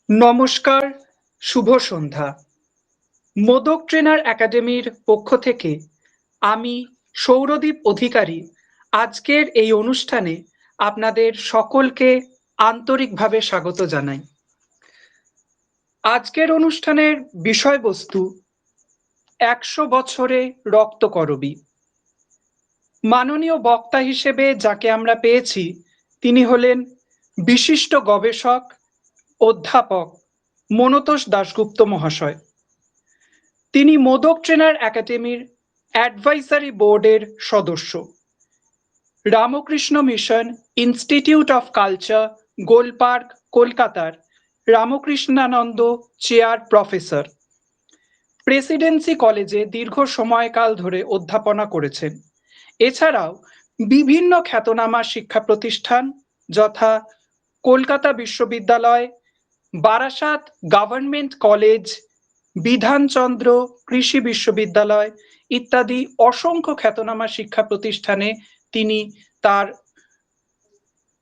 নমস্কার, শুভ সন্ধ্যা। মোদক ট্রেনার একাডেমির পক্ষ থেকে আমি সৌরদীপ অধিকারী আজকের এই অনুষ্ঠানে আপনাদের সকলকে আন্তরিকভাবে স্বাগত জানাই। আজকের অনুষ্ঠানের বিষয়বস্তু ১০০ বছরে রক্তকরবী। মাননীয় বক্তা হিসেবে যাকে আমরা পেয়েছি তিনি হলেন বিশিষ্ট গবেষক অধ্যাপক মনতোষ দাশগুপ্ত মহাশয়। তিনি মোদক ট্রেনার একাডেমির অ্যাডভাইজারি বোর্ডের সদস্য, Ramakrishna mission institute of culture, Golpark, কলকাতার রামকৃষ্ণানন্দ চেয়ার প্রফেসর, প্রেসিডেন্সি কলেজে দীর্ঘ সময়কাল ধরে অধ্যাপনা করেছেন। এছাড়াও বিভিন্ন খ্যাতনামা শিক্ষা প্রতিষ্ঠান যথা কলকাতা বিশ্ববিদ্যালয়, বারাসাত গভর্নমেন্ট কলেজ, বিধানচন্দ্র কৃষি বিশ্ববিদ্যালয় ইত্যাদি অসংখ্য খ্যাতনামা শিক্ষা প্রতিষ্ঠানে তিনি তার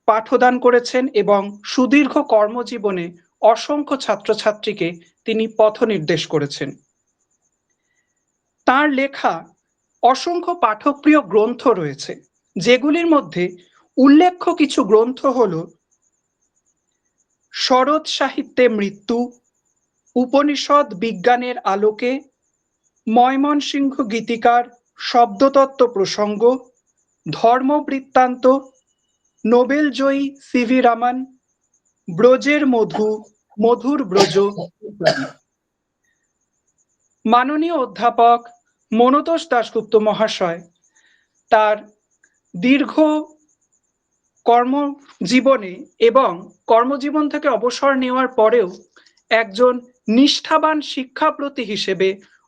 পাঠদান করেছেন এবং সুদীর্ঘ কর্মজীবনে অসংখ্য ছাত্রছাত্রীকে তিনি পথ নির্দেশ করেছেন। তার লেখা অসংখ্য পাঠকপ্রিয় গ্রন্থ রয়েছে, যেগুলির মধ্যে উল্লেখ্য কিছু গ্রন্থ হল শরৎ সাহিত্যে মৃত্যু, উপনিষদ বিজ্ঞানের আলোকে, ময়মনসিংহ গীতিকার শব্দতত্ত্ব প্রসঙ্গ, ধর্মবৃত্তান্ত, নোবেলজয়ী সিভি রামন, ব্রজের মধু, মধুর ব্রজ ইত্যাদি। মাননীয় অধ্যাপক মনতোষ দাশগুপ্ত মহাশয় তার দীর্ঘ কর্মজীবনে এবং কর্মজীবন থেকে অবসর নেওয়ার পরেও একজন নিষ্ঠাবান শিক্ষাপ্রতি হিসেবে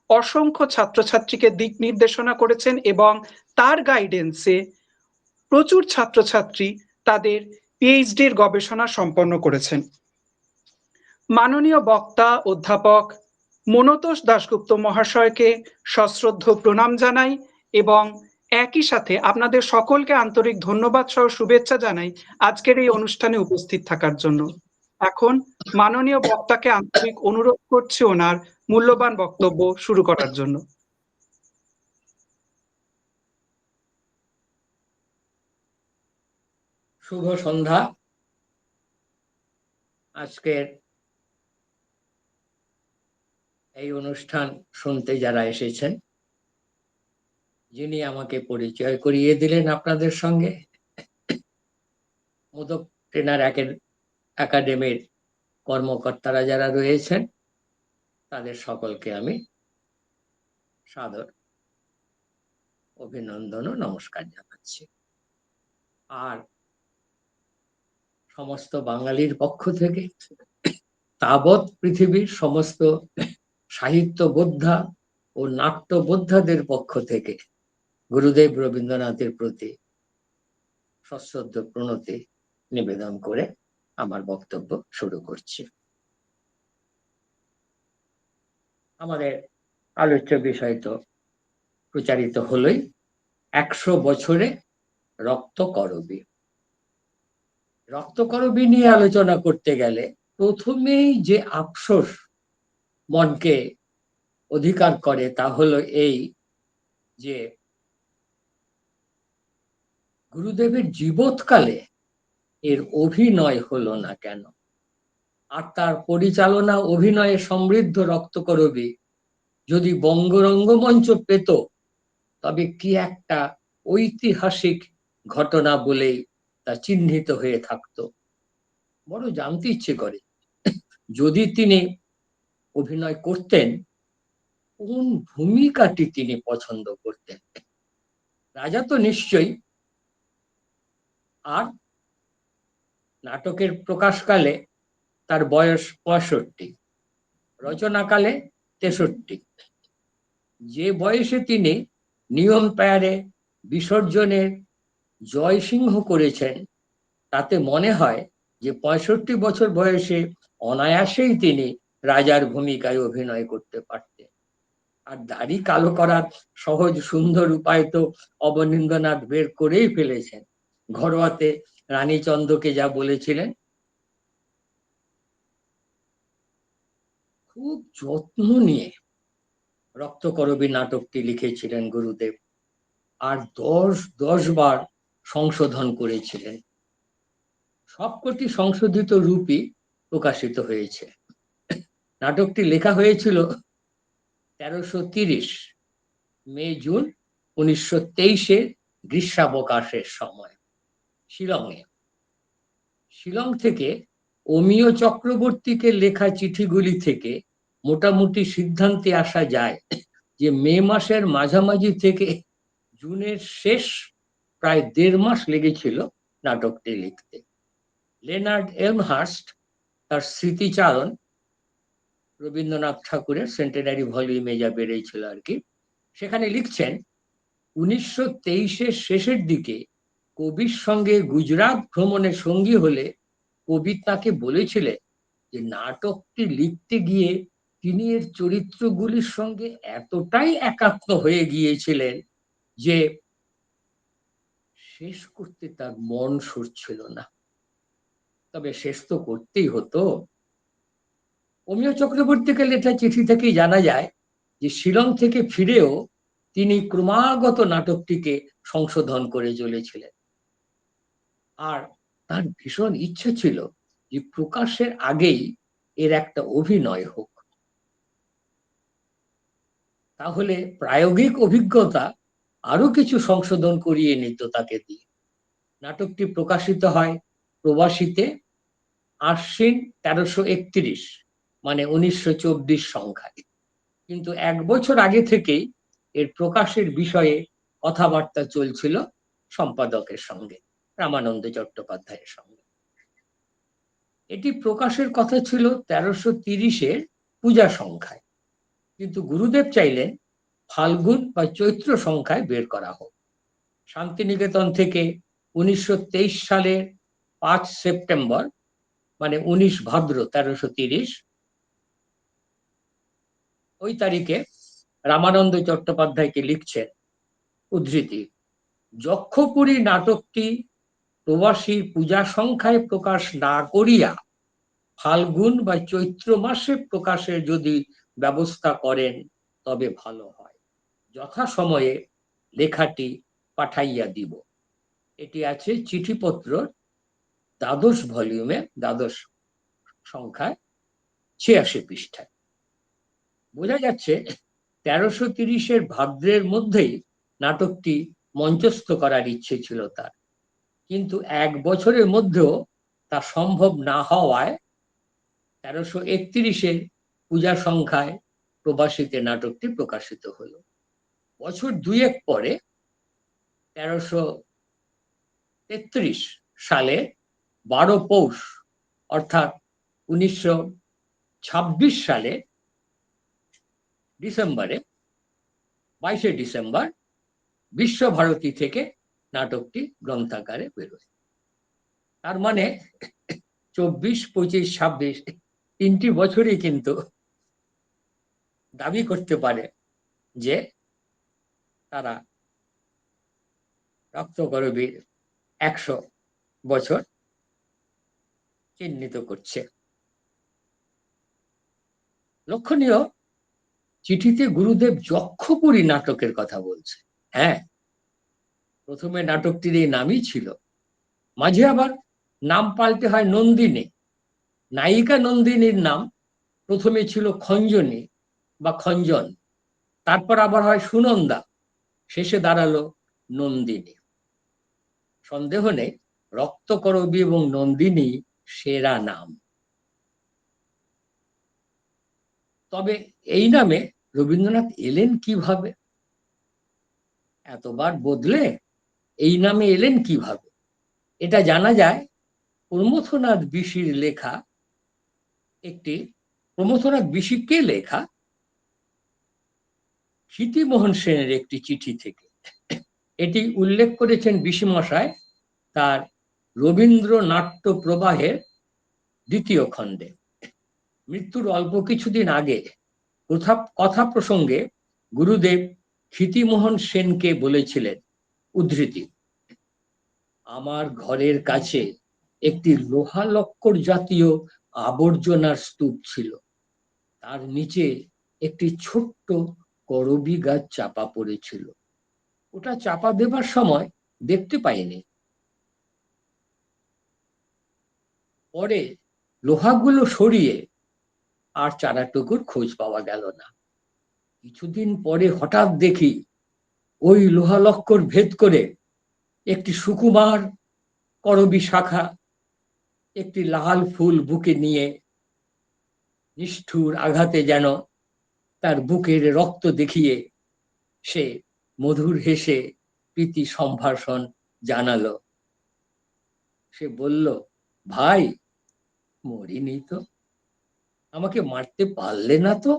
অসংখ্য ছাত্রছাত্রীকে দিক নির্দেশনা করেছেন এবং তার গাইডেন্সে প্রচুর ছাত্রছাত্রী তাদের পিএইচডির গবেষণা সম্পন্ন করেছেন। মাননীয় বক্তা অধ্যাপক মনতোষ দাশগুপ্ত মহাশয়কে সশ্রদ্ধ প্রণাম জানাই এবং একই সাথে আপনাদের সকলকে আন্তরিক ধন্যবাদ সহ শুভেচ্ছা জানাই আজকের এই অনুষ্ঠানে উপস্থিত থাকার জন্য। এখন মাননীয় বক্তাকে আন্তরিক অনুরোধ করছি ওনার মূল্যবান বক্তব্য শুরু করার জন্য। শুভ সন্ধ্যা। আজকের এই অনুষ্ঠান শুনতে যারা এসেছেন, যিনি আমাকে পরিচয় করিয়ে দিলেন আপনাদের সঙ্গে, মোদক ট্রেনার একাডেমির কর্মকর্তারা যারা রয়েছেন, তাদের সকলকে আমি সাদর অভিনন্দন ও নমস্কার জানাচ্ছি। আর সমস্ত বাঙালির পক্ষ থেকে, তাবৎ পৃথিবীর সমস্ত সাহিত্য বোদ্ধা ও নাট্য বোদ্ধাদের পক্ষ থেকে গুরুদেব রবীন্দ্রনাথের প্রতি সশ্রদ্ধ প্রণতি নিবেদন করে আমার বক্তব্য শুরু করছি। আমাদের আলোচ্য বিষয় তো প্রচারিত হলোই, ১০০ বছরে রক্তকরবী। রক্তকরবী নিয়ে আলোচনা করতে গেলে প্রথমেই যে আফসোস মনকে অধিকার করে তা হলো এই যে গুরুদেবের জীবৎকালে এর অভিনয় হলো না কেন। আর তার পরিচালনা অভিনয়ে সমৃদ্ধ রক্তকরবী যদি বঙ্গ রঙ্গমঞ্চ পেত, তবে কি একটা ঐতিহাসিক ঘটনা বলেই তা চিহ্নিত হয়ে থাকতো। বড় জানতে ইচ্ছে করে, যদি তিনি অভিনয় করতেন, কোন ভূমিকাটি তিনি পছন্দ করতেন। রাজা তো নিশ্চয়ই, আর নাটকের প্রকাশকালে তার বয়স ৬৫, রচনাকালে ৬৩। যে বয়সে তিনি নিয়ম প্যারে বিসর্জনের জয়সিংহ করেছেন, তাতে মনে হয় যে ৬৫ বছর বয়সে অনায়াসেই তিনি রাজার ভূমিকায় অভিনয় করতে পারতেন। আর দাড়ি কালো করার সহজ সুন্দর উপায় তো অবনীন্দ্রনাথ বের করেই ফেলেছেন। ঘরোয়াতে রানীচন্দ্রকে যা বলেছিলেন, খুব যত্ন নিয়ে রক্তকরবী নাটকটি লিখেছিলেন গুরুদেব, আর 10 বার সংশোধন করেছিলেন। সবকটি সংশোধিত রূপই প্রকাশিত হয়েছে। নাটকটি লেখা হয়েছিল 1330 মে জুন 1923 গ্রীষ্মাবকাশের সময় শিলংয়ে। শিলং থেকে অমিয় চক্রবর্তীকে লেখা চিঠিগুলি থেকে মোটামুটি সিদ্ধান্তে আসা যায় যে মে মাসের মাঝামাঝি থেকে জুনের শেষ প্রায় 1.5 মাস লেগেছিল নাটকটি লিখতে। লেনার্ড এলমহার্স্ট তার স্মৃতিচারণ, রবীন্দ্রনাথ ঠাকুরের সেন্টেনারি ভলিউমে যা বেরিয়েছিল আর কি, সেখানে লিখছেন 1923-এর শেষের দিকে কবির সঙ্গে গুজরাট ভ্রমণে সঙ্গী হলে কবি তাকে বলেছিলেন যে নাটকটি লিখতে গিয়ে তিনি এর চরিত্রগুলির সঙ্গে এতটাই একাত্ম হয়ে গিয়েছিলেন যে শেষ করতে তার মন সরছিল না। তবে শেষ তো করতেই হতো। অমিয় চক্রবর্তীকে লেখা চিঠি থেকেই জানা যায় যে শিলং থেকে ফিরেও তিনি ক্রমাগত নাটকটিকে সংশোধন করে চলেছিলেন, আর তার ভীষণ ইচ্ছে ছিল যে প্রকাশের আগেই এর একটা অভিনয় হোক, তাহলে প্রায়োগিক অভিজ্ঞতা আরো কিছু সংশোধন করিয়ে নিত তাকে দিয়ে। নাটকটি প্রকাশিত হয় প্রবাসীতে আশ্বিন 1331 মানে 1924 সংখ্যায়, কিন্তু 1 বছর আগে থেকেই এর প্রকাশের বিষয়ে কথাবার্তা চলছিল সম্পাদকের সঙ্গে, রামানন্দ চট্টোপাধ্যায়ের সঙ্গে। এটি প্রকাশের কথা ছিল 1330-এর পূজা সংখ্যায়, কিন্তু গুরুদেব চাইলেন ফাল্গুন বা চৈত্র সংখ্যায় বের করা হোক। শান্তিনিকেতন থেকে 1923 সালের 5 সেপ্টেম্বর মানে 19 ভাদ্র 1330 ওই তারিখে রামানন্দ চট্টোপাধ্যায়কে লিখছেন, উদ্ধৃতি, যক্ষপুরী নাটকটি প্রবাসী পূজা সংখ্যায় প্রকাশ না করিয়া ফাল্গুন বা চৈত্র মাসে প্রকাশের যদি ব্যবস্থা করেন তবে ভালো হয়। যথাসময়ে লেখাটি পাঠাইয়া দিব। এটি আছে চিঠিপত্র 12 ভলিউমে 12 সংখ্যায় 86 পৃষ্ঠায়। বোঝা যাচ্ছে 1330-এর ভাদ্রের মধ্যেই নাটকটি মঞ্চস্থ করার ইচ্ছে ছিল তার, কিন্তু 1 বছরের মধ্যেও তা সম্ভব না হওয়ায় 1331-এর পূজা সংখ্যায় প্রবাসীতে নাটকটি প্রকাশিত হলো। বছর 2 পরে 1333 সালে 12 পৌষ অর্থাৎ 1926 সালে ডিসেম্বরে 22 ডিসেম্বর বিশ্বভারতী থেকে নাটকটি গ্রন্থাকারে বেরোয়। তার মানে 24, 25, 26 3টি বছরই কিন্তু দাবি করতে পারে যে তারা রক্তকরবীর 100 বছর চিহ্নিত করছে। লক্ষণীয়, চিঠিতে গুরুদেব যক্ষপুরী নাটকের কথা বলছে। হ্যাঁ, প্রথমে নাটকটির এই নামই ছিল, মাঝে আবার নাম পাল্টে হয় নন্দিনী। নায়িকা নন্দিনীর নাম প্রথমে ছিল খঞ্জনী বা খঞ্জন, তারপর আবার হয় সুনন্দা, শেষে দাঁড়ালো নন্দিনী। সন্দেহ নেই রক্তকরবী এবং নন্দিনী সেরা নাম। তবে এই নামে রবীন্দ্রনাথ এলেন কিভাবে? এতবার বদলে এই নামে এলেন কিভাবে? এটা জানা যায় প্রমথনাথ বিশির লেখা একটি, প্রমথনাথ বিশিকে লেখা ক্ষিতিমোহন সেনের একটি চিঠি থেকে। এটি উল্লেখ করেছেন বিশিমশায় তার রবীন্দ্র নাট্য প্রবাহের 2য় খণ্ডে। মৃত্যুর অল্প কিছুদিন আগে কথা প্রসঙ্গে গুরুদেব ক্ষিতিমোহন সেনকে বলেছিলেন, উদ্ধৃতি, আমার ঘরের কাছে একটি লোহা লক্কর জাতীয় আবর্জনার স্তূপ ছিল, তার নিচে একটি ছোট্ট করবী গাছ চাপা পড়েছিল। ওটা চাপা দেবার সময় দেখতে পাইনি। পরে লোহাগুলো সরিয়ে আর চারাটুকুর খোঁজ পাওয়া গেল না। কিছুদিন পরে হঠাৎ দেখি ওই লোহালক্কর ভেদ করে একটি সুকুমার করবী শাখা একটি লাল ফুল বুকে নিয়ে নিষ্ঠুর আঘাতে যেন তার বুকের রক্ত দেখিয়ে সে মধুর হেসে প্রীতি সম্ভাষণ জানালো। সে বলল, ভাই, মরিনি তো, আমাকে মারতে পারলে না তো?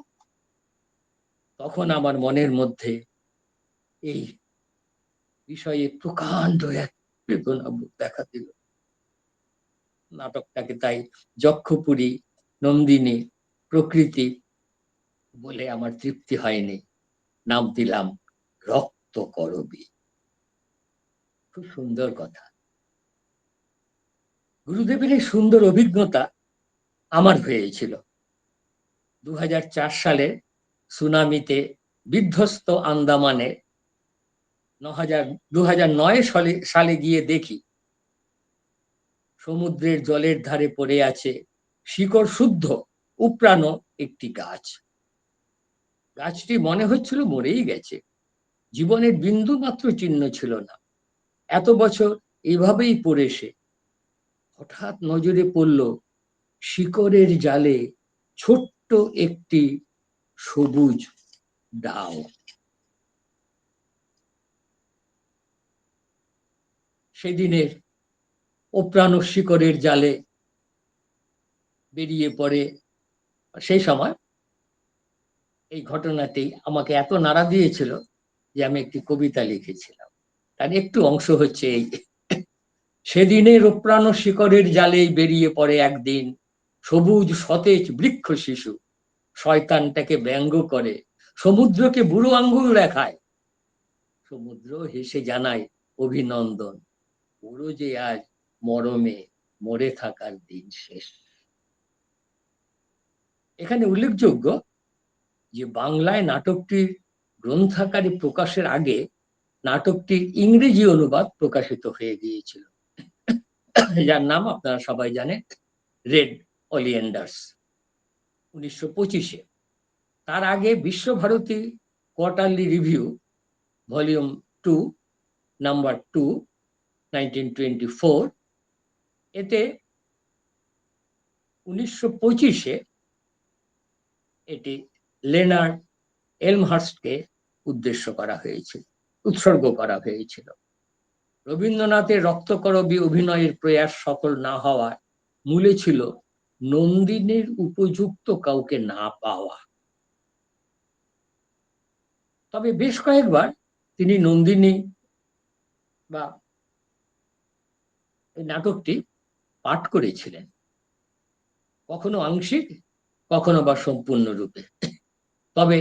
তখন আমার মনের মধ্যে এই বিষয়ে প্রকাণ্ড এক বেদনা দেখা দিল। নাটকটাকে তাই যক্ষপুরী, নন্দিনী, প্রকৃতি বলে আমার তৃপ্তি হয়নি, নাম দিলাম রক্ত করবী। খুব সুন্দর কথা। গুরুদেবের এই সুন্দর অভিজ্ঞতা আমার হয়েছিল 2004 সালে সুনামিতে বিধ্বস্ত আন্দামানে। 2009 সালে গিয়ে দেখি সমুদ্রের জলের ধারে পড়ে আছে শিকড় শুদ্ধ উপড়ানো একটি গাছ। গাছটি মনে হচ্ছিল মরেই গেছে, জীবনের বিন্দু মাত্র চিহ্ন ছিল না। এত বছর এইভাবেই পড়ে সে। হঠাৎ নজরে পড়ল শিকড়ের জালে ছোট্ট একটি সবুজ ডাল। সেদিনের ওপ্রানো শিকড়ের জালে বেরিয়ে পড়ে। সেই সময় এই ঘটনাটি আমাকে এত নাড়া দিয়েছিল যে আমি একটি কবিতা লিখেছিলাম। তার একটু অংশ হচ্ছে এই। সেদিনের ওপ্রানো শিকড়ের জালেই বেরিয়ে পড়ে একদিন সবুজ সতেজ বৃক্ষ শিশু, শয়তানটাকে ব্যঙ্গ করে, সমুদ্রকে বুড়ো আঙ্গুল দেখায়। সমুদ্র হেসে জানায় অভিনন্দন, পুরো যে আজ মরমে মরে থাকার দিন শেষ। এখানে উল্লেখযোগ্য যে বাংলায় নাটকটির গ্রন্থাকারে প্রকাশের আগে নাটকটির ইংরেজি অনুবাদ প্রকাশিত হয়ে গিয়েছিল, যার নাম আপনারা সবাই জানেন, রেড অলিয়েন্ডার্স, 1925-এ। তার আগে Visva Bharati quarterly review volume 2 number 2 1924, এতে 1925-এ এটি লেনার্ড এলমহার্স্টকে উৎসর্গ করা হয়েছিল। রবীন্দ্রনাথের রক্তকরবী অভিনয়ের প্রয়াস সফল না হওয়ার মূলে ছিল নন্দিনীর উপযুক্ত কাউকে না পাওয়া। তবে বেশ কয়েকবার তিনি নন্দিনী বা এই নাটকটি পাঠ করেছিলেন, কখনো আংশিক, কখনো বা সম্পূর্ণরূপে। তবে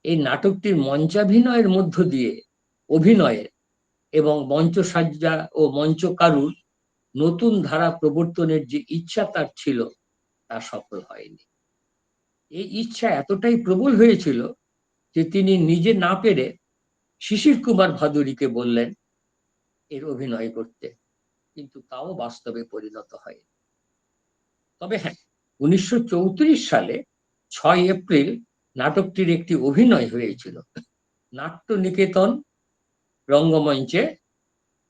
এই নাটকটির মঞ্চাভিনয়ের মধ্য দিয়ে অভিনয়ের এবং মঞ্চসজ্জা ও মঞ্চকারুর নতুন ধারা প্রবর্তনের যে ইচ্ছা তার ছিল তা সফল হয়নি। এই ইচ্ছা এতটাই প্রবল হয়েছিল যে তিনি নিজে না পেরে শিশির কুমার ভাদুরীকে বললেন এর অভিনয় করতে, কিন্তু তাও বাস্তবে পরিণত হয়। তবে হ্যাঁ, 1934 সালে 6 এপ্রিল নাটকটির একটি অভিনয় হয়েছিল নাট্য নিকেতন রঙ্গমঞ্চে,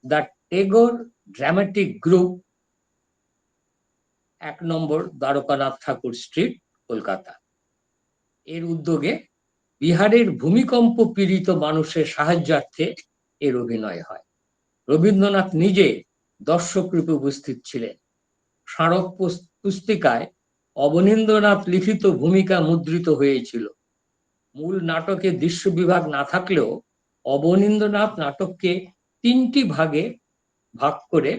দ্য টেগোর ড্রামাটিক গ্রুপ, 1 নম্বর দ্বারকানাথ ঠাকুর স্ট্রিট, কলকাতা। এর উদ্যোগে বিহারের ভূমিকম্প পীড়িত মানুষের সাহায্যার্থে এর অভিনয় হয়। রবীন্দ্রনাথ নিজে দর্শক রূপে উপস্থিত ছিলেন। স্মারক পুস্তিকায় অবনীন্দ্রনাথ লিখিত ভূমিকা মুদ্রিত হয়েছিল। মূল নাটকে দৃশ্য বিভাগ না থাকলেও অবনীন্দ্রনাথ নাটককে 3টি ভাগে ভাগ করে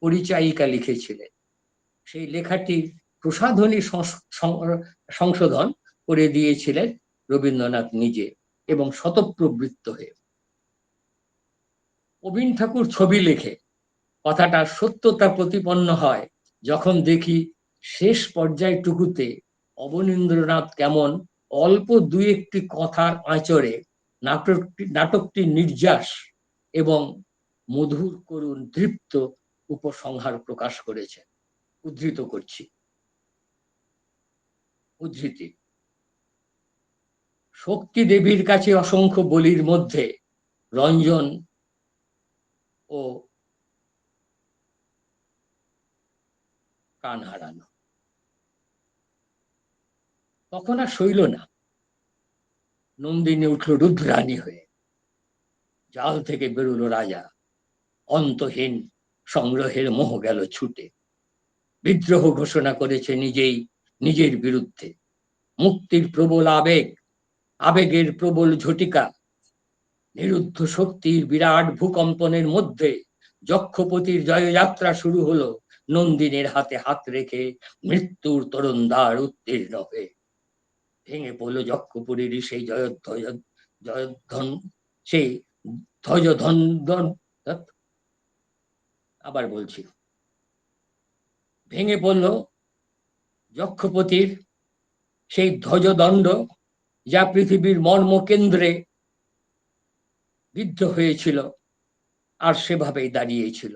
পরিচায়িকা লিখেছিলেন। সেই লেখাটির প্রসাধনী সংশোধন করে দিয়েছিলেন রবীন্দ্রনাথ নিজে এবং স্বতঃপ্রবৃত্ত হয়ে। প্রবীণ ঠাকুর ছবি লেখে কথাটার সত্যতা প্রতিপন্ন হয় যখন দেখি শেষ পর্যায়টুকুতে অবনীন্দ্রনাথ কেমন অল্প দুই একটি কথার আঁচড়ে নাটকটি নির্যাস এবং মধুর করুণ দৃপ্ত উপসংহার প্রকাশ করেছেন। উদ্ধৃত করছি, উদ্ধৃতি। শক্তি দেবীর কাছে অসংখ্য বলির মধ্যে রঞ্জন ও কান হারানো। তখন আর সইল না, নন্দিনী উঠল রুদ্রাণী হয়ে। জাল থেকে বেরোলো রাজা, অন্তহীন সংগ্রহের মোহ গেল ছুটে। বিদ্রোহ ঘোষণা করেছে নিজেই নিজের বিরুদ্ধে। মুক্তির প্রবল আবেগ, আবেগের প্রবল ঝটিকা, নিরুদ্ধ শক্তির বিরাট ভূকম্পনের মধ্যে যক্ষপতির জয়যাত্রা শুরু হলো নন্দিনীর হাতে হাত রেখে মৃত্যুর তরুণদ্বার উত্তীর্ণ হয়ে। ভেঙে পড়ল যক্ষপুরীর সেই জয়ধ্বন, সেই ধ্বজধন। আবার বলছি, ভেঙে পড়ল যক্ষপতির সেই ধ্বজদণ্ড, যা পৃথিবীর মর্মকেন্দ্রে বিদ্ধ হয়েছিল আর সেভাবেই দাঁড়িয়েছিল।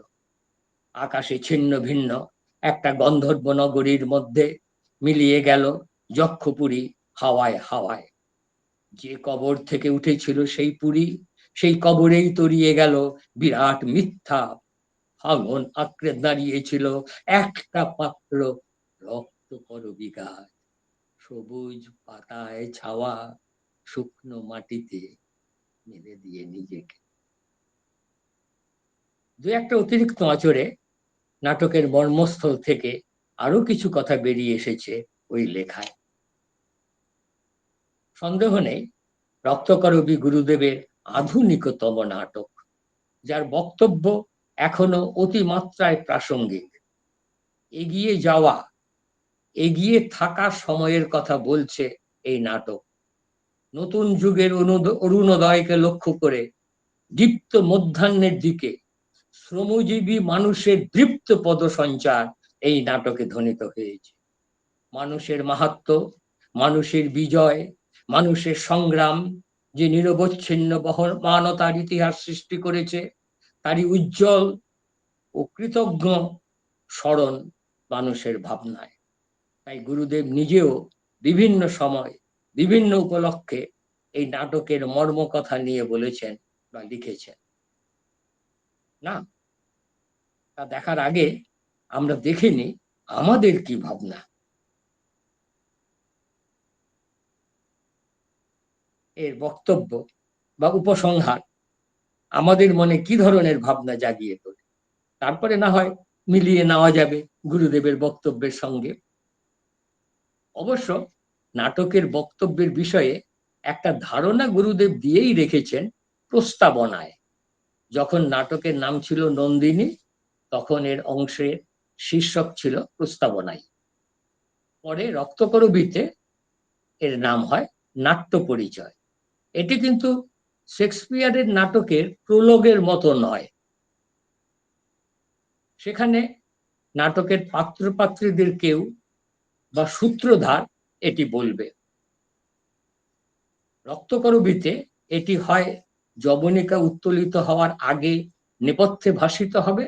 আকাশে ছিন্ন ভিন্ন একটা গন্ধর্ব নগরীর মধ্যে মিলিয়ে গেল যক্ষপুরী হাওয়ায় হাওয়ায়। যে কবর থেকে উঠেছিল সেই পুরী, সেই কবরেই তরিয়ে গেল বিরাট মিথ্যা। ভাঙন আঁকড়ে দাঁড়িয়েছিল একটা পাত্র রক্তকরবী গাছ, সবুজ পাতায় ছাওয়া, শুকনো মাটিতে মেলে দিয়ে নিজেকে। দু একটা অতিরিক্ত আঁচড়ে নাটকের মর্মস্থল থেকে আরো কিছু কথা বেরিয়ে এসেছে ওই লেখায়। সন্দেহ নেই, রক্তকরবী গুরুদেবের আধুনিকতম নাটক, যার বক্তব্য এখনো অতিমাত্রায় প্রাসঙ্গিক। এগিয়ে যাওয়া, এগিয়ে থাকা সময়ের কথা বলছে এই নাটক। নতুন যুগের অরুণোদয়কে লক্ষ্য করে দীপ্ত মধ্যাহ্নের দিকে শ্রমজীবী মানুষের দৃপ্ত পদসঞ্চার এই নাটকে ধ্বনিত হয়েছে। মানুষের মাহাত্ম্য, মানুষের বিজয়, মানুষের সংগ্রাম যে নিরবচ্ছিন্ন বহমানতার ইতিহাস সৃষ্টি করেছে, তারই উজ্জ্বল ও কৃতজ্ঞ স্মরণ মানুষের ভাবনায়। তাই গুরুদেব নিজেও বিভিন্ন সময় বিভিন্ন উপলক্ষে এই নাটকের মর্মকথা নিয়ে বলেছেন বা লিখেছেন। না, তা দেখার আগে আমরা দেখে নিই আমাদের কি ভাবনা। এর বক্তব্য বা উপসংহার আমাদের মনে কি ধরনের ভাবনা জাগিয়ে তোলে, তারপরে না হয় মিলিয়ে নেওয়া যাবে গুরুদেবের বক্তব্যের সঙ্গে। অবশ্য নাটকের বক্তব্যের বিষয়ে একটা ধারণা গুরুদেব দিয়েই রেখেছেন প্রস্তাবনায়। যখন নাটকের নাম ছিল নন্দিনী, তখন এর অংশের শীর্ষক ছিল প্রস্তাবনায়। পরে রক্তকরবীতে এর নাম হয় নাট্য পরিচয়। এটি কিন্তু শেক্সপিয়ারের নাটকের প্রোলগের মতো নয়। সেখানে নাটকের পাত্রপাত্রীদের কেউ বা সূত্রধার এটি বলবে। রক্তকরবীতে এটি হয় যবনিকা উত্তোলিত হওয়ার আগে নেপথ্যে ভাসিত হবে,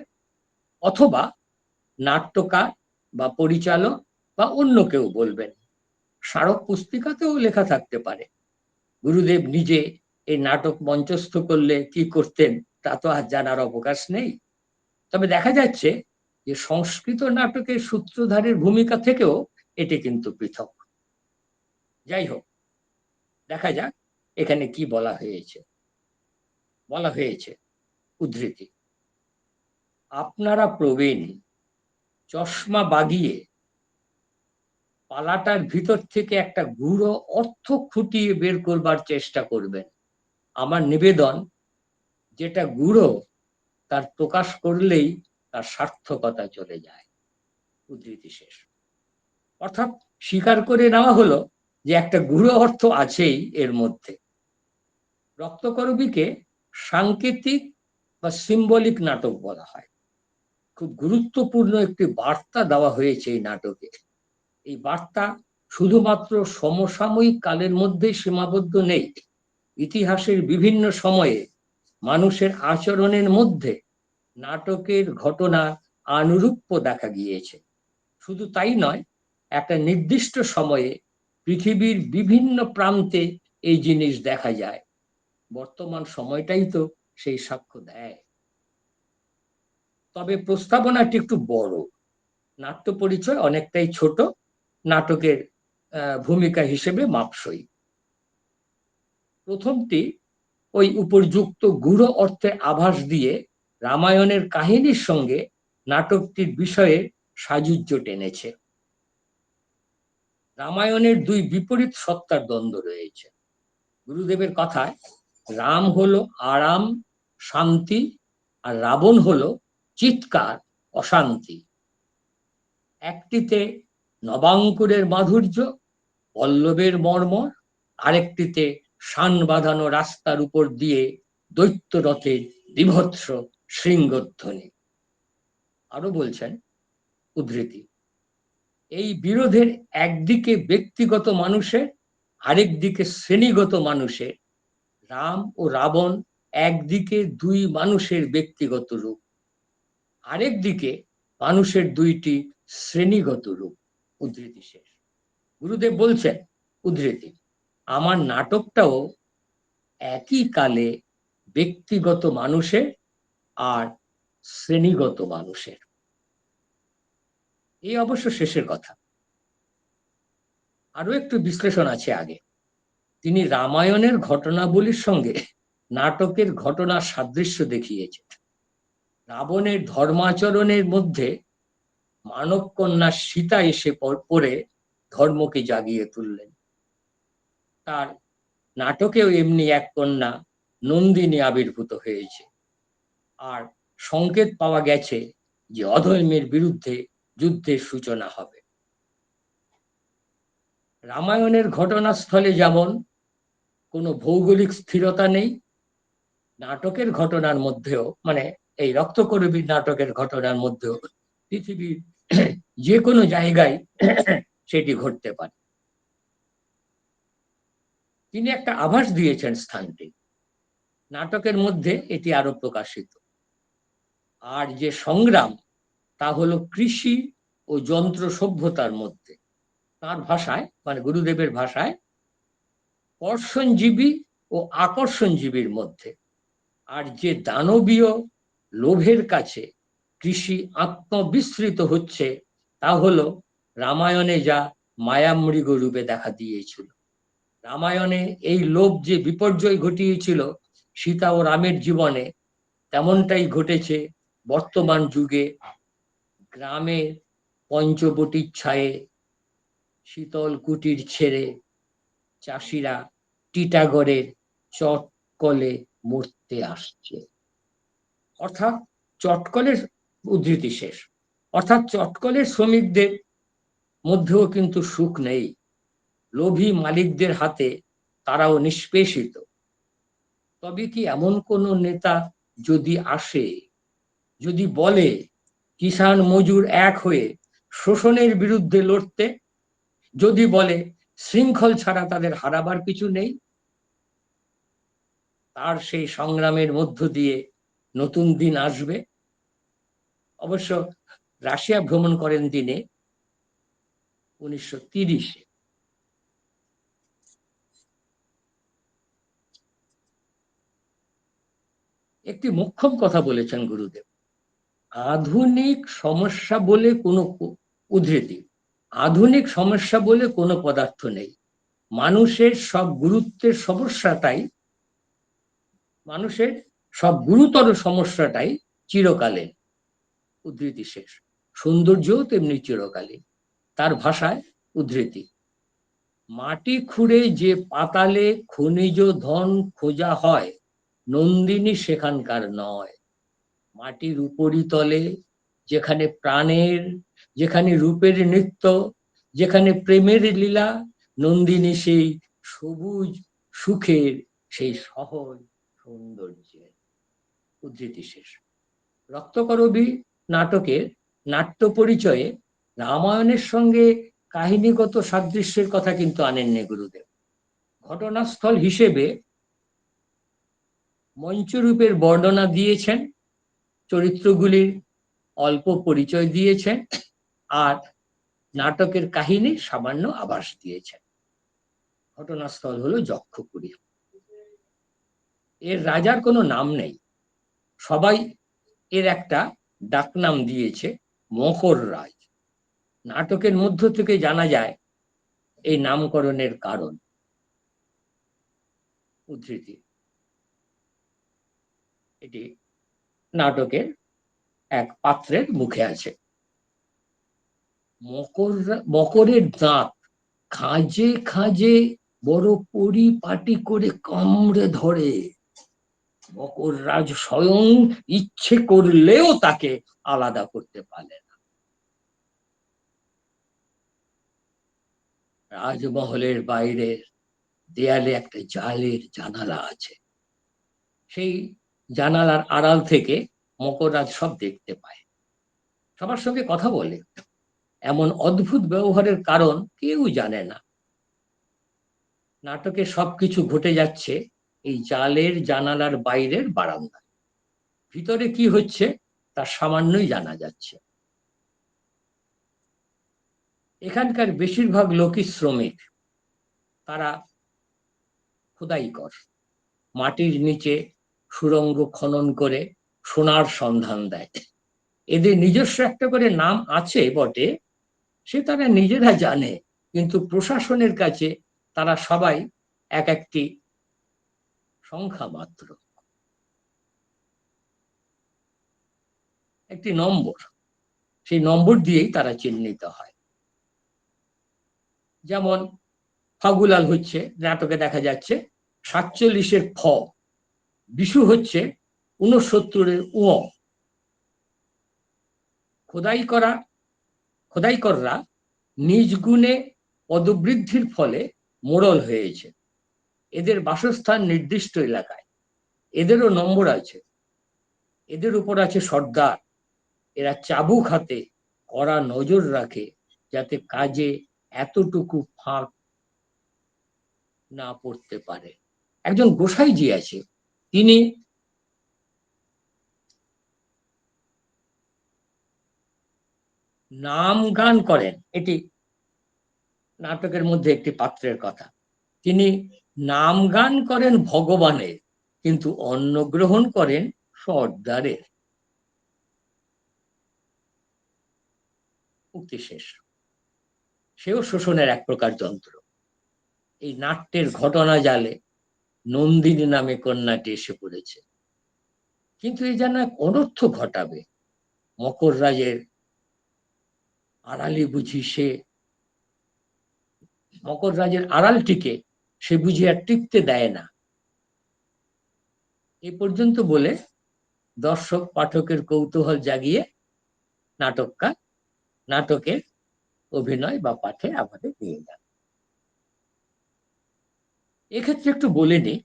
অথবা নাট্যকার বা পরিচালক বা অন্য কেউ বলবেন। স্মারক পুস্তিকাতেও লেখা থাকতে পারে। গুরুদেব নিজে এই নাটক মঞ্চস্থ করলে কি করতেন তা তো আর জানার অবকাশ নেই। তবে দেখা যাচ্ছে যে সংস্কৃত নাটকের সূত্রধারের ভূমিকা থেকেও এটি কিন্তু পৃথক। যাই হোক, দেখা যাক এখানে কি বলা হয়েছে। বলা হয়েছে, উদ্ধৃতি, আপনারা প্রবীণ, চশমা বাগিয়ে পালাটার ভিতর থেকে একটা গূঢ় অর্থ খুঁটিয়ে বের করবার চেষ্টা করবেন। আমার নিবেদন, যেটা গূঢ় তার প্রকাশ করলেই তার সার্থকতা চলে যায়। উদ্ধৃতি শেষ। অর্থাৎ স্বীকার করে নেওয়া হলো যে একটা গূঢ় অর্থ আছেই এর মধ্যে। রক্তকরবীকে সাংকেতিক বা সিম্বলিক নাটক বলা হয়। খুব গুরুত্বপূর্ণ একটি বার্তা দেওয়া হয়েছে এই নাটকে। এই বার্তা শুধুমাত্র সমসাময়িক কালের মধ্যেই সীমাবদ্ধ নেই। ইতিহাসের বিভিন্ন সময়ে মানুষের আচরণের মধ্যে নাটকের ঘটনা আনুরূপ্য দেখা গিয়েছে। শুধু তাই নয়, একটা নির্দিষ্ট সময়ে পৃথিবীর বিভিন্ন প্রান্তে এই জিনিস দেখা যায়। বর্তমান সময়টাই তো সেই সাক্ষ্য দেয়। তবে প্রস্তাবনাটি একটু বড়, নাট্য পরিচয় অনেকটাই ছোট, নাটকের ভূমিকা হিসেবে মাপসই। প্রথমটি ওই উপর্যুক্ত গূঢ় অর্থের আভাস দিয়ে রামায়ণের কাহিনীর সঙ্গে নাটকটির বিষয়ে সাযুজ্য টেনেছে। রামায়ণের দুই বিপরীত সত্তার দ্বন্দ্ব রয়েছে। গুরুদেবের কথায় রাম হলো আরাম, শান্তি, আর রাবণ হলো চিৎকার, অশান্তি। একটিতে নবাঙ্কুরের মাধুর্য, পল্লবের মর্মর, আরেকটিতে শান বাঁধানো রাস্তার উপর দিয়ে দৈত্যরথের বীভৎস শৃঙ্গধ্বনি। আরো বলছেন, উদ্ধৃতি, এই বিরোধের একদিকে ব্যক্তিগত মানুষের, আরেক দিকে শ্রেণীগত মানুষের। রাম ও রাবণ একদিকে দুই মানুষের ব্যক্তিগত রূপ, আরেক দিকে মানুষের দুইটি শ্রেণীগত রূপ। উদ্ধৃতি শেষ। গুরুদেব বলছেন, উদ্ধৃতি, আমার নাটকটাও একই কালে ব্যক্তিগত মানুষের আর শ্রেণীগত মানুষের। এই অবশ্য শেষের কথা, আরো একটু বিশ্লেষণ আছে আগে। তিনি রামায়ণের ঘটনাবলীর সঙ্গে নাটকের ঘটনার সাদৃশ্য দেখিয়েছেন। রাবণের ধর্মাচরণের মধ্যে মানব কন্যা সীতা এসে পড়ে ধর্মকে জাগিয়ে তুললেন। তার নাটকেও এমনি এক কন্যা নন্দিনী আবির্ভূত হয়েছে। আর সংকেত পাওয়া গেছে যে অধর্মের বিরুদ্ধে যুদ্ধের সূচনা হবে। রামায়ণের ঘটনাস্থলে যেমন কোনো ভৌগোলিক স্থিরতা নেই, নাটকের ঘটনার মধ্যেও, মানে এই রক্তকরবীর নাটকের ঘটনার মধ্যেও পৃথিবীর যে কোনো জায়গায় সেটি ঘটতে পারে। তিনি একটা আভাস দিয়েছেন স্থানটি, নাটকের মধ্যে এটি আরো প্রকাশিত। আর যে সংগ্রাম, তা হলো কৃষি ও যন্ত্র সভ্যতার মধ্যে। তার ভাষায়, মানে গুরুদেবের ভাষায়, কর্ষণজীবী ও আকর্ষণজীবীর মধ্যে। আর যে দানবীয় লোভের কাছে কৃষি আত্মবিস্মৃত হচ্ছে, তা হলো রামায়ণে যা মায়ামৃগ রূপে দেখা দিয়েছিল। রামায়ণে এই লোভ যে বিপর্যয় ঘটিয়েছিল সীতা ও রামের জীবনে, তেমনটাই ঘটেছে বর্তমান যুগে। গ্রামে পঞ্চবটির ছায়ে শীতল কুটির ছেড়ে চাষিরা টিটাগড়ের চটকলে মরতে আসছে। অর্থাৎ চটকলের, উদ্ধৃতি শেষ, অর্থাৎ চটকলের শ্রমিকদের মধ্যেও কিন্তু সুখ নেই। লোভী মালিকদের হাতে তারাও নিষ্পেষিত। তবে কি এমন কোন নেতা যদি আসে, যদি বলে কিষাণ মজুর এক হয়ে শোষণের বিরুদ্ধে লড়তে, যদি বলে শৃঙ্খল ছাড়া তাদের হারাবার কিছু নেই, তার সেই সংগ্রামের মধ্য দিয়ে নতুন দিন আসবে। অবশ্য রাশিয়া ভ্রমণ করেন তিনি 1930-এ। একটি মোক্ষম কথা বলেছেন গুরুদেব, আধুনিক সমস্যা বলে কোনো, উদ্ধৃতি, আধুনিক সমস্যা বলে কোনো পদার্থ নেই। মানুষের সব গুরুত্বের সমস্যাটাই, মানুষের সব গুরুতর সমস্যাটাই চিরকালীন। উদ্ধৃতি শেষ। সৌন্দর্যও তেমনি চিরকালীন। তার ভাষায়, উদ্ধৃতি, মাটি খুঁড়ে যে পাতালে খনিজ ধন খোঁজা হয়, নন্দিনী সেখানকার নয়। মাটির উপরিতলে যেখানে প্রাণের, যেখানে রূপের নৃত্য, যেখানে প্রেমের লীলা, নন্দিনী সেই সবুজ সুখের, সেই সহজ সৌন্দর্যের। উদ্ধৃতি শেষ। রক্তকরবী নাটকের নাট্য পরিচয়ে রামায়ণের সঙ্গে কাহিনীগত সাদৃশ্যের কথা কিন্তু আনেননি গুরুদেব। ঘটনাস্থল হিসেবে মঞ্চরূপের বর্ণনা দিয়েছেন, চরিত্রগুলির অল্প পরিচয় দিয়েছেন, আর নাটকের কাহিনীর সামান্য আভাস দিয়েছেন। ঘটনাস্থল হলো যক্ষপুরী। এর রাজার কোনো নাম নেই, সবাই এর একটা ডাকনাম দিয়েছে, মকর রাজ। নাটকের মধ্য থেকে জানা যায় এই নামকরণের কারণ। উদ্ধৃতি, এটি নাটকের এক পাত্রের মুখে আছে। মকরের দাঁত খাঁজে খাঁজে বড় পরিপাটি করে কামড়ে ধরে। মকর রাজ স্বয়ং ইচ্ছে করলেও তাকে আলাদা করতে পারে না। রাজমহলের বাইরে দেয়ালে একটা জালের জানালা আছে। সেই জানালার আড়াল থেকে মকররাজ সব দেখতে পায়, সবার সঙ্গে কথা বলে। এমন অদ্ভুত ব্যবহারের কারণ কেউ জানে না। নাটকে সবকিছু ঘটে যাচ্ছে এই জালের জানালার বাইরের বারান্দায়। ভিতরে কি হচ্ছে তা সামান্যই জানা যাচ্ছে। এখানকার বেশিরভাগ লোকই শ্রমিক, তারা খোদাই কর, মাটির নিচে সুড়ঙ্গ খনন করে সোনার সন্ধান দেয়। এদের নিজস্ব একটা করে নাম আছে বটে, সে তারা নিজেরা জানে, কিন্তু প্রশাসনের কাছে তারা সবাই এক একটি সংখ্যা মাত্র, একটি নম্বর। সেই নম্বর দিয়েই তারা চিহ্নিত হয়। যেমন ফাগুলাল হচ্ছে, নাটকে দেখা যাচ্ছে 47-এর ফ, বিশু হচ্ছে 69-এর উ। খোদাইকররা নিজ গুণে পদবৃদ্ধির ফলে মোড়ল হয়েছে। এদের বাসস্থান নির্দিষ্ট এলাকায়, এদেরও নম্বর আছে। এদের উপর আছে সর্দার, এরা চাবুক হাতে কড়া নজর রাখে যাতে কাজে এতটুকু ফাঁক না পড়তে পারে। একজন গোসাইজি আছে, তিনি নাম গান করেন, এটি নাটকের মধ্যে একটি পাত্রের কথা। তিনি নাম গান করেন ভগবানের, কিন্তু অন্ন গ্রহণ করেন সর্দারের। উক্তি শেষ। সেও শোষণের এক প্রকার যন্ত্র। এই নাট্যের ঘটনা জালে নন্দিনী নামে কন্যাটি এসে পড়েছে, কিন্তু এই যেন এক অনর্থ ঘটাবে। মকর রাজের আড়ালে বুঝি সে, মকর রাজের আড়ালটিকে সে বুঝি আর টিকতে দেয় না। এ পর্যন্ত বলে দর্শক পাঠকের কৌতূহল জাগিয়ে নাটকের অভিনয় বা পাঠে আমাদের নিয়ে যান। এক্ষেত্রে একটু বলে নিই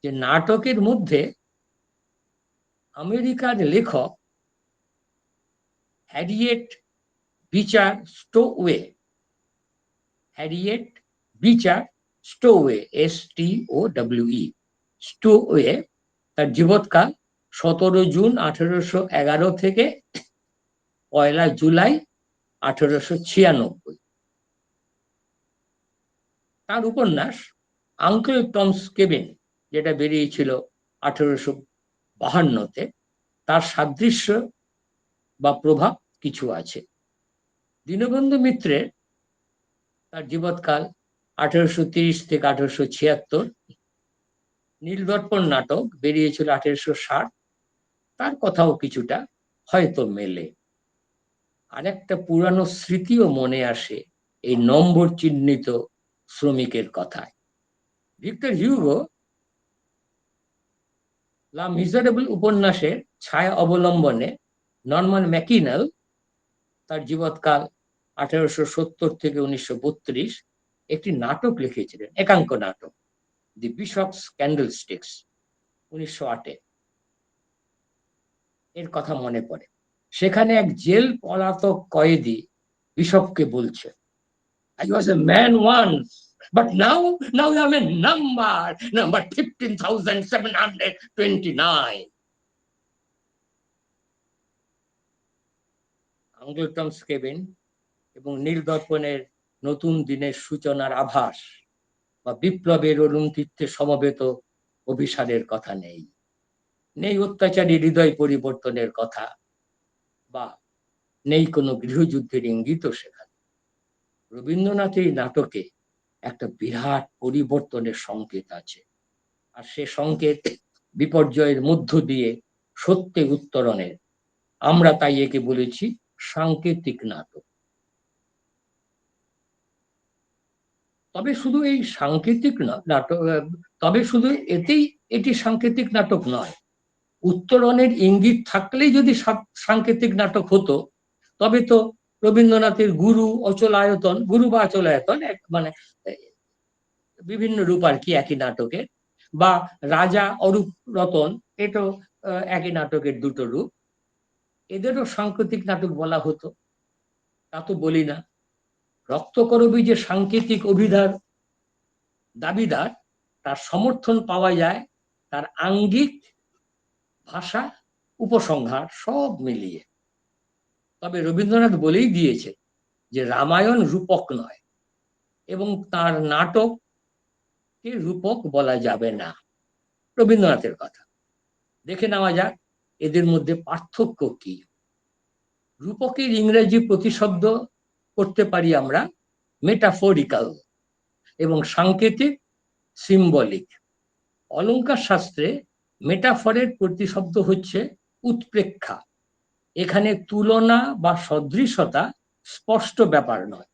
যে নাটকের মধ্যে আমেরিকার লেখক হ্যারিয়েট বিচার স্টোওয়ে, হ্যারিয়েট বিচার স্টোওয়ে, STOWE, স্টোওয়ে, তার জীবৎকাল 17 জুন 1811 থেকে 1 জুলাই 1896। তার উপন্যাস আঙ্কেল টমস কেবিন, যেটা বেরিয়েছিল 1852-তে, তার সাদৃশ্য বা প্রভাব কিছু আছে। দীনবন্ধু মিত্রের, তার জীবৎকাল 1830 থেকে 1876, নীলদর্পণ নাটক বেরিয়েছিল 1860, তার কথাও কিছুটা হয়তো মেলে। আরেকটা পুরানো স্মৃতিও মনে আসে এই নম্বর চিহ্নিত শ্রমিকের কথায়। ভিক্টর হিউগো লা মিজারেবল উপন্যাসের ছায়া অবলম্বনে নরমান ম্যাকিনেল, তার জীবৎকাল 1870 থেকে 1932, একটি নাটক লিখেছিলেন, একাঙ্ক নাটক, দি বিশপস ক্যান্ডেলস্টিক্স, 1908। এর কথা মনে পড়ে। সেখানে এক জেল পলাতক কয়েদি বিশপকে বলছে, I was a man once, but now I'm a number 15,729. Uncle Tom's Cabin এবং নীলদর্পণের নতুন দিনের সূচনার আভাস বা বিপ্লবের অরুণতীর্থে সমবেত অভিসারের কথা নেই, নেই অত্যাচারী হৃদয় পরিবর্তনের কথা, বা নেই কোনো গৃহযুদ্ধের ইঙ্গিতও সেখানে। রবীন্দ্রনাথের নাটকে একটা বিরাট পরিবর্তনের সংকেত আছে, আর সে সংকেত বিপর্যয়ের মধ্য দিয়ে সত্যে উত্তরণের। আমরা তাই একে বলেছি সাংকেতিক নাটক। তবে শুধু এই সাংকেতিক নাটক, তবে শুধু এটি সাংকেতিক নাটক নয়। উত্তরণের ইঙ্গিত থাকলেই যদি সাংকেতিক নাটক হতো, তবে তো রবীন্দ্রনাথের গুরু বা অচলায়তন মানে বিভিন্ন রূপ আর কি একই নাটকের, বা রাজা অরূপ রতন, এটাও একই নাটকের দুটো রূপ, এদেরও সাংকেতিক নাটক বলা হতো। তা তো বলি না। রক্তকরবী যে সাংকেতিক অভিধার দাবিদার, তার সমর্থন পাওয়া যায় তার আঙ্গিক, ভাষা, উপসংহার সব মিলিয়ে। তবে রবীন্দ্রনাথ বলেই দিয়েছে যে রামায়ণ রূপক নয়, এবং তার নাটককে রূপক বলা যাবে না। রবীন্দ্রনাথের কথা। দেখে নেওয়া যাক এদের মধ্যে পার্থক্য কি। রূপকের ইংরেজি প্রতিশব্দ করতে পারি আমরা মেটাফোরিক্যাল, এবং সাংকেতিক সিম্বলিক। অলঙ্কার শাস্ত্রে মেটাফরের প্রতিশব্দ হচ্ছে উৎপ্রেক্ষা। এখানে তুলনা বা সদৃশতা স্পষ্ট ব্যাপার নয়।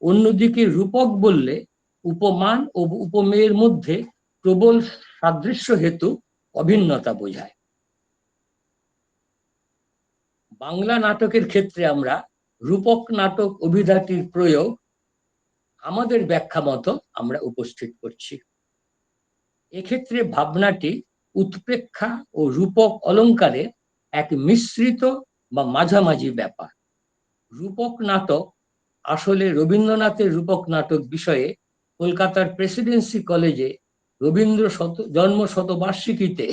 অন্যদিকে রূপক বললে উপমান ও উপমেয়ের মধ্যে প্রবল সাদৃশ্য হেতু অভিন্নতা বোঝায়। বাংলা নাটকের ক্ষেত্রে আমরা রূপক নাটক অভিধাটির প্রয়োগ আমাদের ব্যাখ্যা মতো আমরা উপস্থিত করছি। এক্ষেত্রে ভাবনাটি উৎপ্রেক্ষা ও রূপক অলঙ্কারে এক মিশ্রিত বা মাঝামাঝি ব্যাপার। রূপক নাটক আসলে রবীন্দ্রনাথের রূপক নাটক বিষয়ে কলকাতার প্রেসিডেন্সি কলেজে রবীন্দ্র জন্ম শতবার্ষিকীতে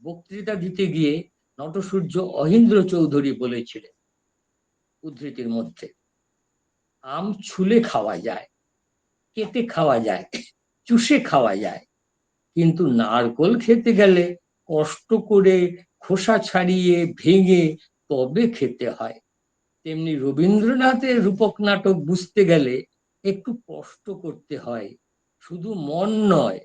বক্তৃতা দিতে গিয়ে নটসূর্য অহিন্দ্র চৌধুরী বলেছিলেন, উদ্ধৃতির মধ্যে, আম ছুলে খাওয়া যায়, কেটে খাওয়া যায়, চুষে খাওয়া যায়, কিন্তু নারকোল খেতে গেলে কষ্ট করে খোসা ছাড়িয়ে ভেঙে তবে খেতে হয়। তেমনি রবীন্দ্রনাথের রূপক নাটক বুঝতে গেলে একটু কষ্ট করতে হয়, শুধু মন নয়,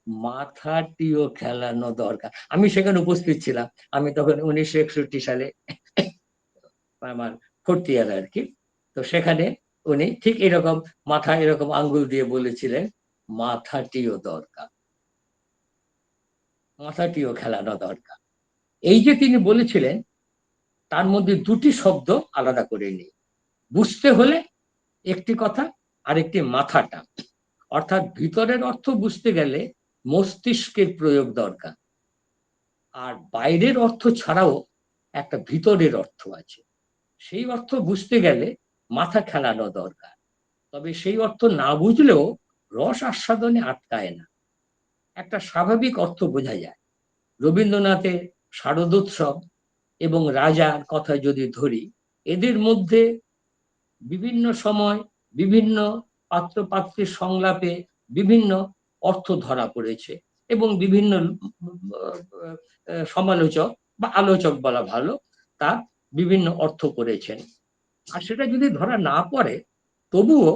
মাথাটিও খেলানো দরকার। আমি সেখানে উপস্থিত ছিলাম, আমি তখন 1961 সালে আমার 4th ইয়ার আর কি। তো সেখানে উনি ঠিক এরকম মাথা এরকম আঙ্গুল দিয়ে বলেছিলেন, মাথাটিও দরকার, মাথাটিও খেলানো দরকার। এই যে তিনি বলেছিলেন, তার মধ্যে দুটি শব্দ আলাদা করে নিই। বুঝতে হলে একটি কথা, আরেকটি মাথাটা। অর্থাৎ ভিতরের অর্থ বুঝতে গেলে মস্তিষ্কের প্রয়োগ দরকার, আর বাইরের অর্থ ছাড়াও একটা ভিতরের অর্থ আছে, সেই অর্থ বুঝতে গেলে মাথা খেলানো দরকার। তবে সেই অর্থ না বুঝলেও রস আস্বাদনে আটকায় না, একটা স্বাভাবিক অর্থ বোঝা যায়। রবীন্দ্রনাথের শারদোৎসব এবং রাজার কথা যদি ধরি, এদের মধ্যে বিভিন্ন সময় বিভিন্ন পাত্র পাত্রের সংলাপে বিভিন্ন অর্থ ধরা পড়েছে, এবং বিভিন্ন সমালোচক বা আলোচক বলা ভালো, তার বিভিন্ন অর্থ করেছেন। আর সেটা যদি ধরা না পড়ে, তবুও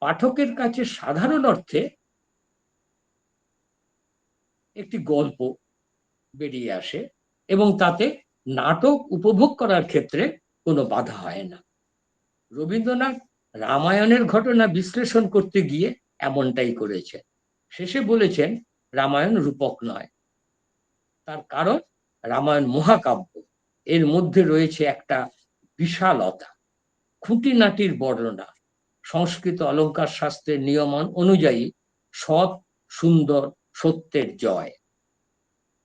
পাঠকের কাছে সাধারণ অর্থে একটি গল্প বেরিয়ে আসে, এবং তাতে নাটক উপভোগ করার ক্ষেত্রে কোনো বাধা হয় না। রবীন্দ্রনাথ রামায়ণের ঘটনা বিশ্লেষণ করতে গিয়ে এমনটাই করেছেন। শেষে বলেছেন রামায়ণ রূপক নয়। তার কারণ রামায়ণ মহাকাব্য, এর মধ্যে রয়েছে একটা বিশালতা, খুঁটিনাটির বর্ণনা, সংস্কৃত অলঙ্কার শাস্ত্রের নিয়ম অনুযায়ী সৎ, সুন্দর, সত্যের জয়।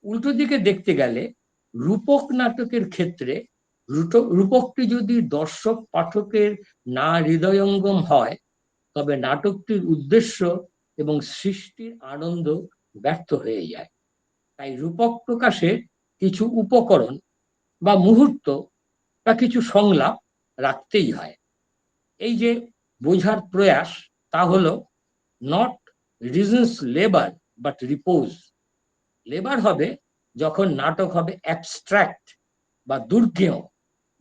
উল্টো দিকে দেখতে গেলে রূপক নাটকের ক্ষেত্রে রূপকটি যদি দর্শক পাঠকের না হৃদয়ঙ্গম হয়, তবে নাটকটির উদ্দেশ্য এবং সৃষ্টির আনন্দ ব্যর্থ হয়ে যায়। তাই রূপক প্রকাশে কিছু উপকরণ বা মুহূর্ত বা কিছু সংলাপ রাখতেই হয়। এই যে বোঝার প্রয়াস, তা হলো not reasons labour but repose. Labour হবে যখন নাটক হবে অ্যাবস্ট্রাক্ট বা দুর্গেয়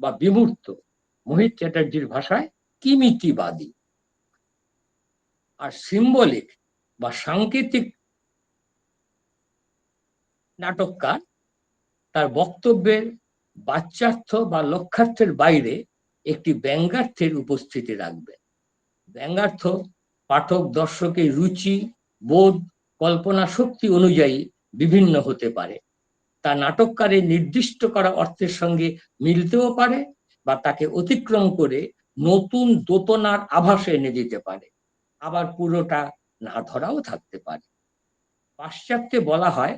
বা বিমূর্ত, মোহিত চ্যাটার্জির ভাষায় কিমিতিবাদী। আর সিম্বলিক বা সাংকেতিক নাটককার তার বক্তব্যের বাচ্যার্থ বা লক্ষ্যার্থের বাইরে একটি ব্যঙ্গার্থের উপস্থিতি রাখবে। ব্যঙ্গার্থ পাঠক দর্শকের রুচি, বোধ, কল্পনা শক্তি অনুযায়ী বিভিন্ন হতে পারে। তা নাটককারের নির্দিষ্ট করা অর্থের সঙ্গে মিলতেও পারে বা তাকে অতিক্রম করে নতুন দোতনার আভাস এনে দিতে পারে, আবার পুরোটা না ধরাও থাকতে পারে। পাশ্চাত্যে বলা হয়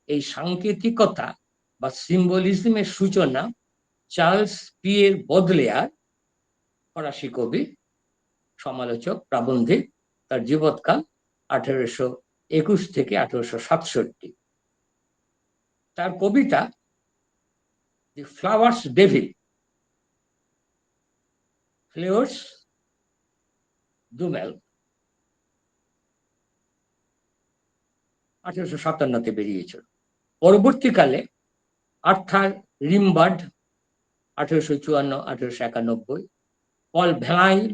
এই সাংকেতিকতা বা সিম্বলিজমের সূচনা চার্লস পিয়ের বদলেয়ার, ফরাসি কবি, সমালোচক, প্রাবন্ধিক, তার জীবৎকাল 1821 থেকে 1867। তার কবিতা দি ফ্লাওয়ার্স ডেভিল, ফ্লেওর্স দুমেল, 1857 বেরিয়েছিল। পরবর্তীকালে আর্থার রিমবার্ড 1854-1891, পল ভ্যালাইন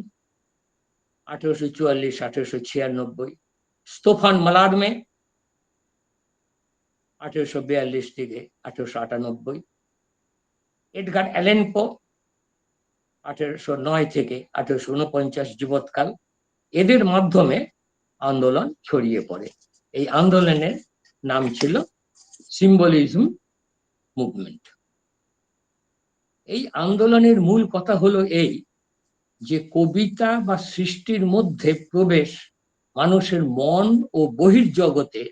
1844-1896, স্টোফান মালারমে 1842-1898, এডগার অ্যালেন পো 1809-1849 জীবৎকাল, এদের মাধ্যমে আন্দোলন ছড়িয়ে পড়ে। এই আন্দোলনের নাম ছিল সিম্বলিজম মুভমেন্ট। এই আন্দোলনের মূল কথা হলো এই যে কবিতা বা সৃষ্টির মধ্যে প্রবেশ মানুষের মন ও বহির্জগতে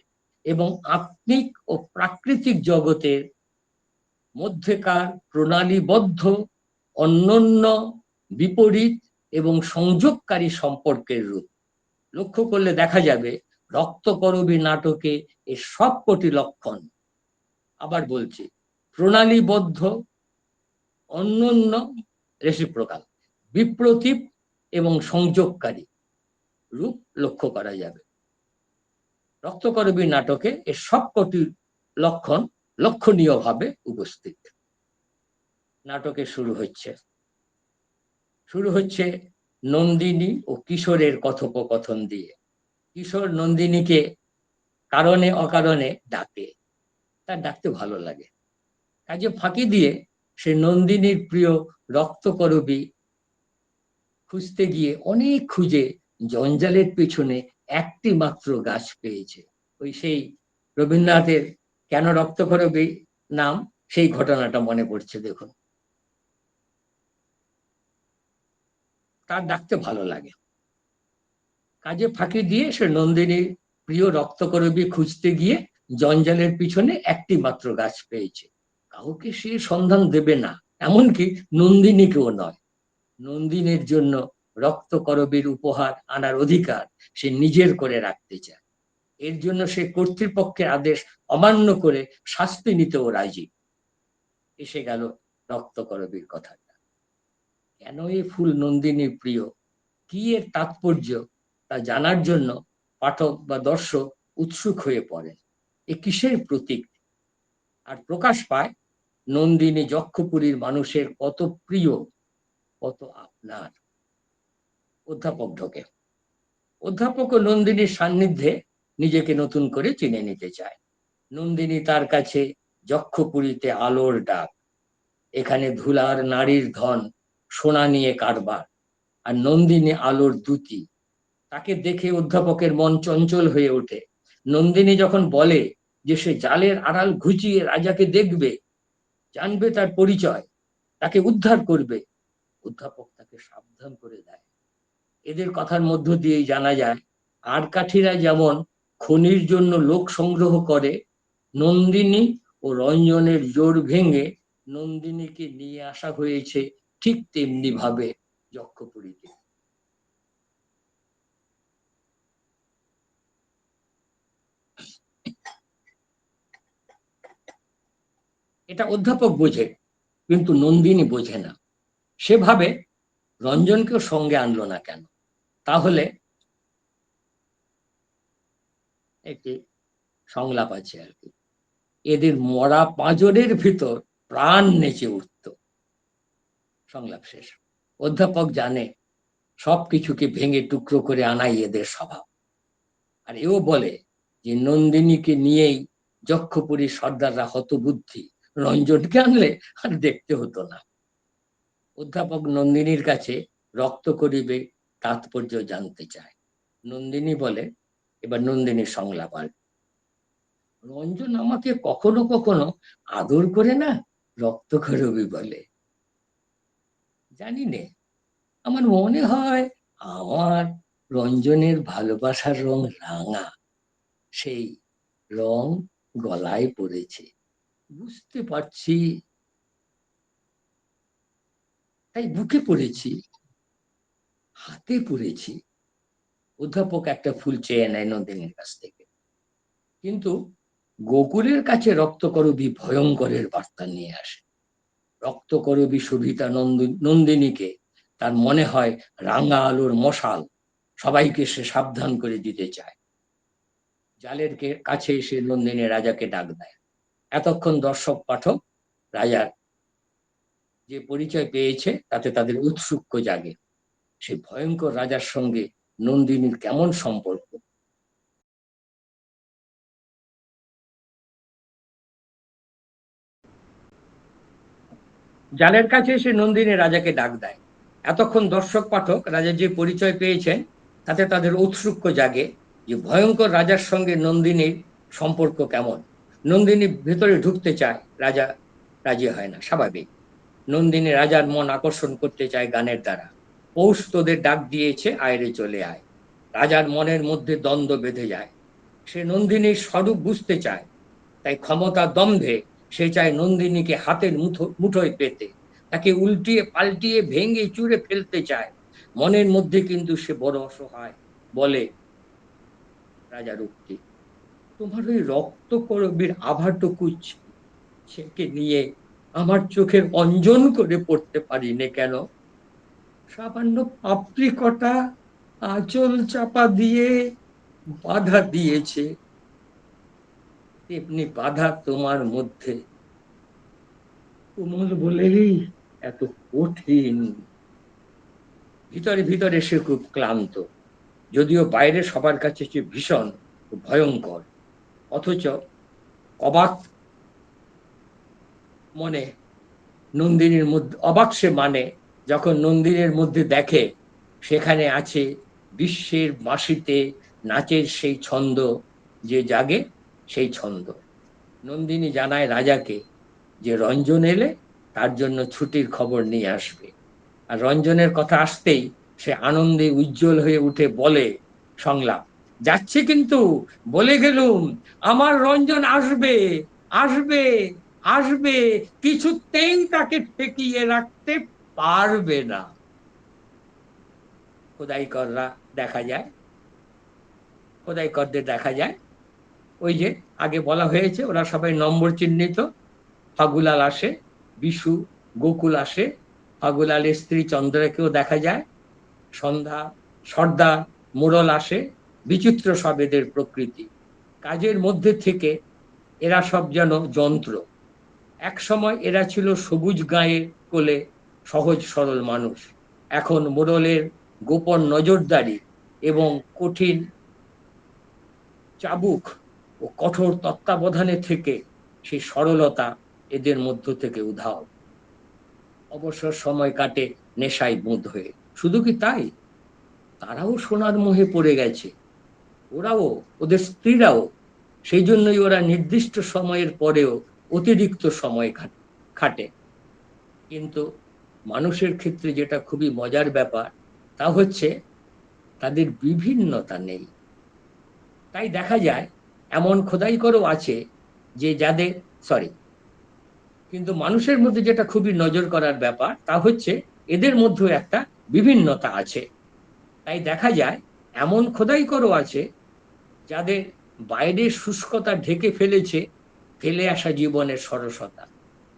এবং আত্মিক ও প্রাকৃতিক জগতের মধ্যেকার প্রণালীবদ্ধ অনন্য বিপরীত এবং সংযোগকারী সম্পর্কের রূপ। লক্ষ্য করলে দেখা যাবে রক্তকরবী নাটকে এর সবকটি লক্ষণ। আবার বলছি, প্রণালীবদ্ধ, অনন্য, রেসিপ্রোকাল, বিপ্রতীপ এবং সংযোগকারী রূপ লক্ষ্য করা যাবে। রক্তকরবী নাটকে এর সবকটি লক্ষণ লক্ষণীয়ভাবে উপস্থিত। নাটকে শুরু হচ্ছে নন্দিনী ও কিশোরের কথোপকথন দিয়ে। কিশোর নন্দিনীকে কারণে অকারণে ডাকে, তার ডাকতে ভালো লাগে। কাজে ফাঁকি দিয়ে সে নন্দিনীর প্রিয় রক্তকরবী খুঁজতে গিয়ে অনেক খুঁজে জঞ্জালের পেছনে একটি মাত্র গাছ পেয়েছে। ওই সেই রবীন্দ্রনাথের কেন রক্তকরবী নাম, সেই ঘটনাটা মনে পড়ছে। দেখুন, তার ডাকতে ভালো লাগে। কাজে ফাঁকি দিয়ে সে নন্দিনীর প্রিয় রক্তকরবী খুঁজতে গিয়ে জঞ্জালের পিছনে একটি মাত্র গাছ পেয়েছে। কাউকে সে সন্ধান দেবে না, এমনকি নন্দিনীকেও নয়। নন্দিনীর জন্য রক্তকরবীর উপহার আনার অধিকার সে নিজের করে রাখতে চায়। এর জন্য সে কর্তৃপক্ষের আদেশ অমান্য করে শাস্তি নিতেও রাজি। এসে গেল রক্তকরবীর কথাটা। কেন এই ফুল নন্দিনীর প্রিয়, কি এর তাৎপর্য, তা জানার জন্য পাঠক বা দর্শক উৎসুক হয়ে পড়েন। এ কিসের প্রতীক? আর প্রকাশ পায় নন্দিনী যক্ষপুরীর মানুষের কত প্রিয়, কত আপনার। অধ্যাপক ঢোকে। অধ্যাপক ও নন্দিনীর সান্নিধ্যে নিজেকে নতুন করে চিনে নিতে চায়। নন্দিনী তার কাছে যক্ষপুরীতে আলোর ডাক, এখানে ধুলার নারীর ধন, সোনা নিয়ে কারবার। আর নন্দিনী আলোর দূতি। তাকে দেখে অধ্যাপকের মন চঞ্চল হয়ে ওঠে। নন্দিনী যখন বলে যে সে জালের আড়াল ঘুচিয়ে রাজাকে দেখবে, জানবে তার পরিচয়, তাকে উদ্ধার করবে, অধ্যাপক তাকে সাবধান করে দেয়। এদের কথার মধ্য দিয়েই জানা যায় আরকাঠিরা যেমন খনির জন্য লোক সংগ্রহ করে, নন্দিনী ও রঞ্জনের জোর ভেঙে নন্দিনীকে নিয়ে আসা হয়েছে ঠিক তেমনি ভাবে যক্ষপুরীতে। এটা অধ্যাপক বোঝে, কিন্তু নন্দিনী বোঝে না। সেভাবে রঞ্জনকেও সঙ্গে আনলো না কেন? তাহলে একটি সংলাপ আছে আর কি, এদের মরা পাঁজরের ভিতর প্রাণ নেচে উঠত। সংলাপ শেষ। অধ্যাপক জানে সবকিছুকে ভেঙে টুকরো করে আনাই এদের স্বভাব। আর এও বলে যে নন্দিনীকে নিয়েই যক্ষপুরী সর্দাররা হতবুদ্ধি, রঞ্জনকে আনলে আর দেখতে হতো না। অধ্যাপক নন্দিনীর কাছে রক্ত করিবে তাৎপর্য জানতে চায়। নন্দিনী বলে, এবার নন্দিনীর সংলাপ আর, রঞ্জন আমাকে কখনো কখনো আদর করে না, রক্ত করবি বলে। জানি নে, আমার মনে হয় আমার রঞ্জনের ভালোবাসার রং রাঙা, সেই রং গলায় পড়েছে, বুঝতে পারছি, তাই বুকে পড়েছি, হাতে পড়েছি। অধ্যাপক একটা ফুল চেয়ে নেয় নন্দিনীর কাছ থেকে, কিন্তু গোকুলের কাছে রক্তকরবী ভয়ঙ্করের বার্তা নিয়ে আসে। রক্তকরবী শোভিতা নন্দিনীকে তার মনে হয় রাঙা আলোর মশাল, সবাইকে সে সাবধান করে দিতে চায়। জালের কাছে এসে নন্দিনী রাজাকে ডাক দেয়। এতক্ষণ দর্শক পাঠক রাজার যে পরিচয় পেয়েছে তাতে তাদের উৎসুক্য জাগে। সেই ভয়ঙ্কর রাজার সঙ্গে নন্দিনীর কেমন সম্পর্ক? জালের কাছে এসে নন্দিনী রাজাকে ডাক দেয়। এতক্ষণ দর্শক পাঠক রাজার যে পরিচয় পেয়েছেন তাতে তাদের উৎসুক্য জাগে যে ভয়ঙ্কর রাজার সঙ্গে নন্দিনীর সম্পর্ক কেমন। নন্দিনী ভেতরে ঢুকতে চায়, রাজা রাজি হয় না, স্বাভাবিক। নন্দিনী রাজার মন আকর্ষণ করতে চায় গানের দ্বারা। পৌষ তোদের ডাক দিয়েছে, আয়রে চলে আয়। রাজার মনের মধ্যে দ্বন্দ্ব বেঁধে যায়। সে নন্দিনীর স্বরূপ বুঝতে চায়, তাই ক্ষমতা দম্ভে সে চায় নন্দিনীকে হাতের মুঠোয় পেতে, তাকে উল্টিয়ে পাল্টিয়ে ভেঙে চুরে ফেলতে চায়। মনের মধ্যে কিন্তু সে বড় অসহায়। বলে রাজার উক্তি, তোমার ওই রক্ত করবীর আভাটুকু ছেকে নিয়ে আমার চোখের অঞ্জন করে পড়তে পারি নে কেন? সামান্য পাপড়ি কটা আঁচল চাপা দিয়ে বাধা দিয়েছে, তেমনি বাধা তোমার মধ্যে কোমল বলেই এত কঠিন। ভিতরে ভিতরে সে খুব ক্লান্ত, যদিও বাইরে সবার কাছে সে ভীষণ ভয়ঙ্কর। অথচ অবাক মনে নন্দিনীর মধ্যে, অবাক সে মানে যখন নন্দিনীর মধ্যে দেখে সেখানে আছে বিশ্বের বাঁশিতে নাচের সেই ছন্দ, যে জাগে সেই ছন্দ। নন্দিনী জানায় রাজাকে যে রঞ্জন এলে তার জন্য ছুটির খবর নিয়ে আসবে। আর রঞ্জনের কথা আসতেই সে আনন্দে উজ্জ্বল হয়ে উঠে বলে, সংলাপ, যাচ্ছে কিন্তু, বলে গেলুম, আমার রঞ্জন আসবে, আসবে, আসবে, কিছুতেই তাকে ঠেকিয়ে রাখতে পারবে না। খোদাইকররা দেখা যায়, খোদাইকরদের দেখা যায়, ওই যে আগে বলা হয়েছে ওরা সবাই নম্বর চিহ্নিত। ফাগুলাল আসে, বিশু, গোকুল আসে, ফাগুলালের স্ত্রী চন্দ্রাকেও দেখা যায়, সন্ধ্যা, সর্দার, মোড়ল আসে। বিচিত্র সব এদের প্রকৃতি। কাজের মধ্যে থেকে এরা সব যেন যন্ত্র। এক সময় এরা ছিল সবুজ গায়ের কোলে সহজ সরল মানুষ। এখন মোড়লের গোপন নজরদারি এবং কঠিন চাবুক ও কঠোর তত্ত্বাবধানে থেকে সেই সরলতা এদের মধ্য থেকে উধাও। অবসর সময় কাটে নেশায় বুঁদ হয়ে। শুধু কি তাই, তারাও সোনার মোহে পড়ে গেছে। ওরাও, ওদের স্ত্রীরাও। সেই জন্যই ওরা নির্দিষ্ট সময়ের পরেও অতিরিক্ত সময় খাটে। কিন্তু মানুষের ক্ষেত্রে যেটা খুবই মজার ব্যাপার তা হচ্ছে তাদের বিভিন্নতা নেই। তাই দেখা যায় এমন খোদাইকরও আছে যে যাদের, সরি, কিন্তু মানুষের মধ্যে যেটা খুবই নজর করার ব্যাপার তা হচ্ছে এদের মধ্যে একটা বিভিন্নতা আছে। তাই দেখা যায় এমন খোদাইকরও আছে যাদের বাইরের শুষ্কতা ঢেকে ফেলেছে ফেলে আসা জীবনের সরসতা।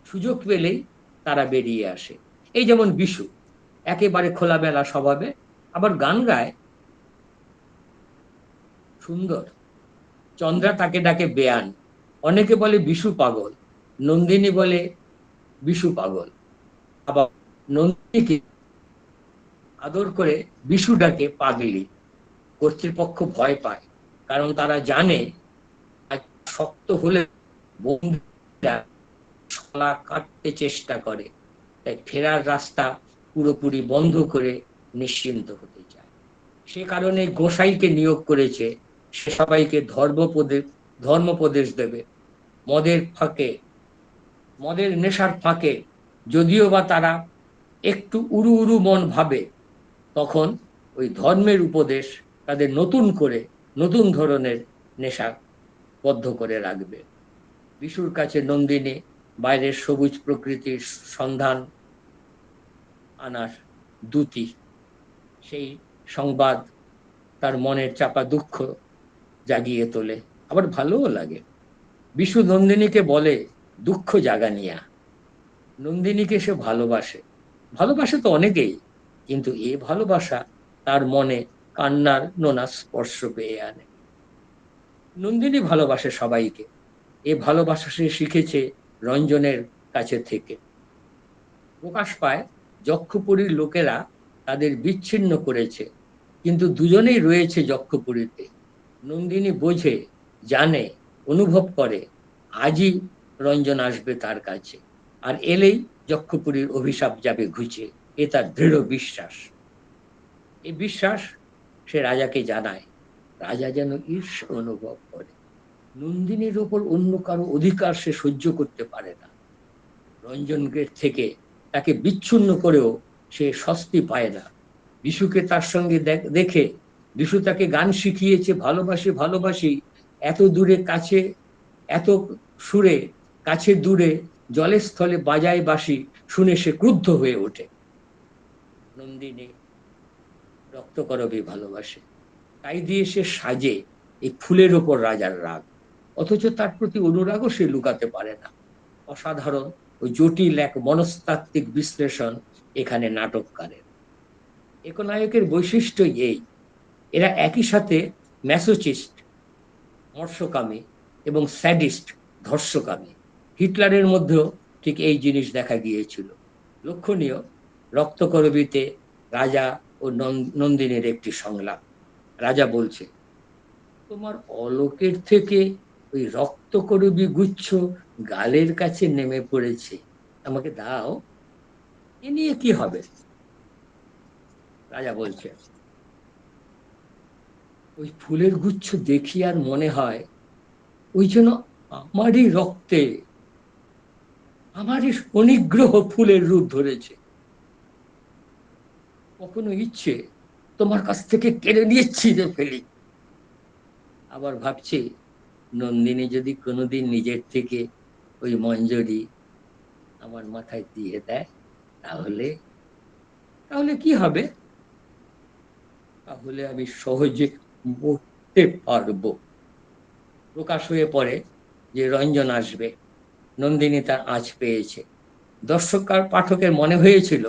সুযোগ পেলেই তারা বেরিয়ে আসে। এই যেমন বিশু, একেবারে খোলামেলা স্বভাবে, আবার গান গায় সুন্দর। চন্দ্রা তাকে ডাকে বেয়ান, অনেকে বলে বিশু পাগল, নন্দিনী বলে বিশু পাগল। আবার নন্দিনীকে আদর করে বিশু ডাকে পাগলি। কর্তৃপক্ষ ভয় পায়, কারণ তারা জানে শক্ত হলে বন্ধুরা ছলা কাটতে চেষ্টা করে, তাই ফেরার রাস্তা পুরোপুরি বন্ধ করে নিশ্চিন্ত হতে চায়। সে কারণে গোসাইকে নিয়োগ করেছে, সে সবাইকে ধর্মোপদেশ দেবে। মদের ফাঁকে, মদের নেশার ফাঁকে যদিও বা তারা একটু উড়ু উড়ু মন ভাবে, তখন ওই ধর্মের উপদেশ তাদের নতুন করে নতুন ধরনের নেশা বদ্ধ করে রাখবে। বিশুর কাছে নন্দিনী বাইরের সবুজ প্রকৃতির সন্ধান আনার দূতি। সেই সংবাদ তার মনের চাপা দুঃখ জাগিয়ে তোলে, আবার ভালোও লাগে। বিশু নন্দিনীকে বলে দুঃখ জাগানিয়া। নন্দিনীকে সে ভালোবাসে, ভালোবাসে তো অনেকেই, কিন্তু এ ভালোবাসা তার মনে কান্নার নোনা স্পর্শ পেয়ে আনে। নন্দিনী ভালোবাসে সবাইকে, এ ভালোবাসা সে শিখেছে রঞ্জনের কাছে থেকে। প্রকাশ পায় যক্ষপুরীর লোকেরা তাদের বিচ্ছিন্ন করেছে, কিন্তু দুজনেই রয়েছে যক্ষপুরীতে। নন্দিনী বোঝে, জানে, অনুভব করে আজই রঞ্জন আসবে তার কাছে, আর এলেই যক্ষপুরীর অভিশাপ যাবে ঘুচে। এ তার দৃঢ় বিশ্বাস। এই বিশ্বাস সে রাজাকে জানায়। রাজা যেন ঈর্ষা অনুভব করে। নন্দিনীর ওপর অন্য কারো অধিকার সে সহ্য করতে পারে না। রঞ্জনকে থেকে তাকে বিচ্ছিন্ন করেও সে স্বস্তি পায় না। বিশুকে তার সঙ্গে দেখে, বিশু তাকে গান শিখিয়েছে ভালোবাসি ভালোবাসি, এত দূরে কাছে, এত সুরে কাছে দূরে জলে স্থলে বাজায় বাঁশি, শুনে সে ক্রুদ্ধ হয়ে ওঠে। নন্দিনী রক্তকরবী ভালোবাসে, তাই দিয়ে সে সাজে এই ফুলের ওপর রাজার রাগ, অথচ তার প্রতি অনুরাগও সে লুকাতে পারে না। অসাধারণ ও জটিল এক মনস্তাত্ত্বিক বিশ্লেষণ এখানে নাটককারের। একনায়কের বৈশিষ্ট্য এই, এরা একই সাথে ম্যাসোচিস্ট মৎস্যকামী এবং স্যাডিস্ট ধর্ষকামী। হিটলারের মধ্যেও ঠিক এই জিনিস দেখা গিয়েছিল। লক্ষণীয় রক্তকরবীতে রাজা ও নন্দিনীর একটি সংলাপ। রাজা বলছে, তোমার অলোকের থেকে ওই রক্তকরবী গুচ্ছ গালের কাছে নেমে পড়েছে, আমাকে দাও, এ নিয়ে কি হবে? রাজা বলছে, ওই ফুলের গুচ্ছ দেখি আর মনে হয় ওই যেন আমারই রক্তে, আমারই অনিগ্রহ ফুলের রূপ ধরেছে। কখনো ইচ্ছে তোমার কাছ থেকে কেড়ে নিয়ে ছিঁড়ে ফেলি। আবার ভাবছি, নন্দিনী যদি কোনোদিন নিজের থেকে ওই মঞ্জরি আমার মাথায় দিয়ে দেয়, তাহলে তাহলে কি হবে? তাহলে আমি সহজে মরতে পারবো। প্রকাশ হয়ে পড়ে যে রঞ্জন আসবে, নন্দিনী তার আঁচ পেয়েছে। দর্শক পাঠকের মনে হয়েছিল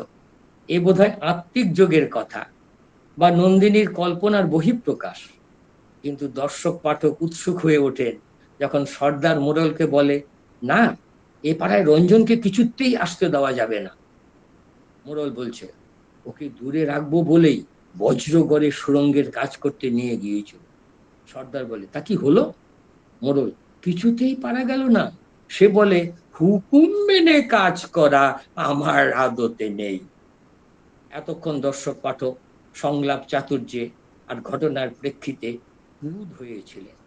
এ বোধহয় আত্মিক যোগের কথা বা নন্দিনীর কল্পনার বহিঃপ্রকাশ। কিন্তু দর্শক পাঠক উৎসুক হয়ে ওঠেন যখন সর্দার মোড়লকে বলে, না, এ পাড়ায় রঞ্জনকে কিছুতেই আসতে দেওয়া যাবে না। মোড়ল বলছে, ওকে দূরে রাখবো বলেই বজ্রগড়ে সুরঙ্গের কাজ করতে নিয়ে গিয়েছিল। সর্দার বলে, তা কি হলো? মোড়ল, কিছুতেই পারা গেল না। সে বলে, হুকুম মেনে কাজ করা আমার আদতে নেই। এতক্ষণ দর্শক পাঠক সংলাপ চাতুর্যে আর ঘটনার প্রেক্ষিতে ক্রুধ হয়েছিলেন,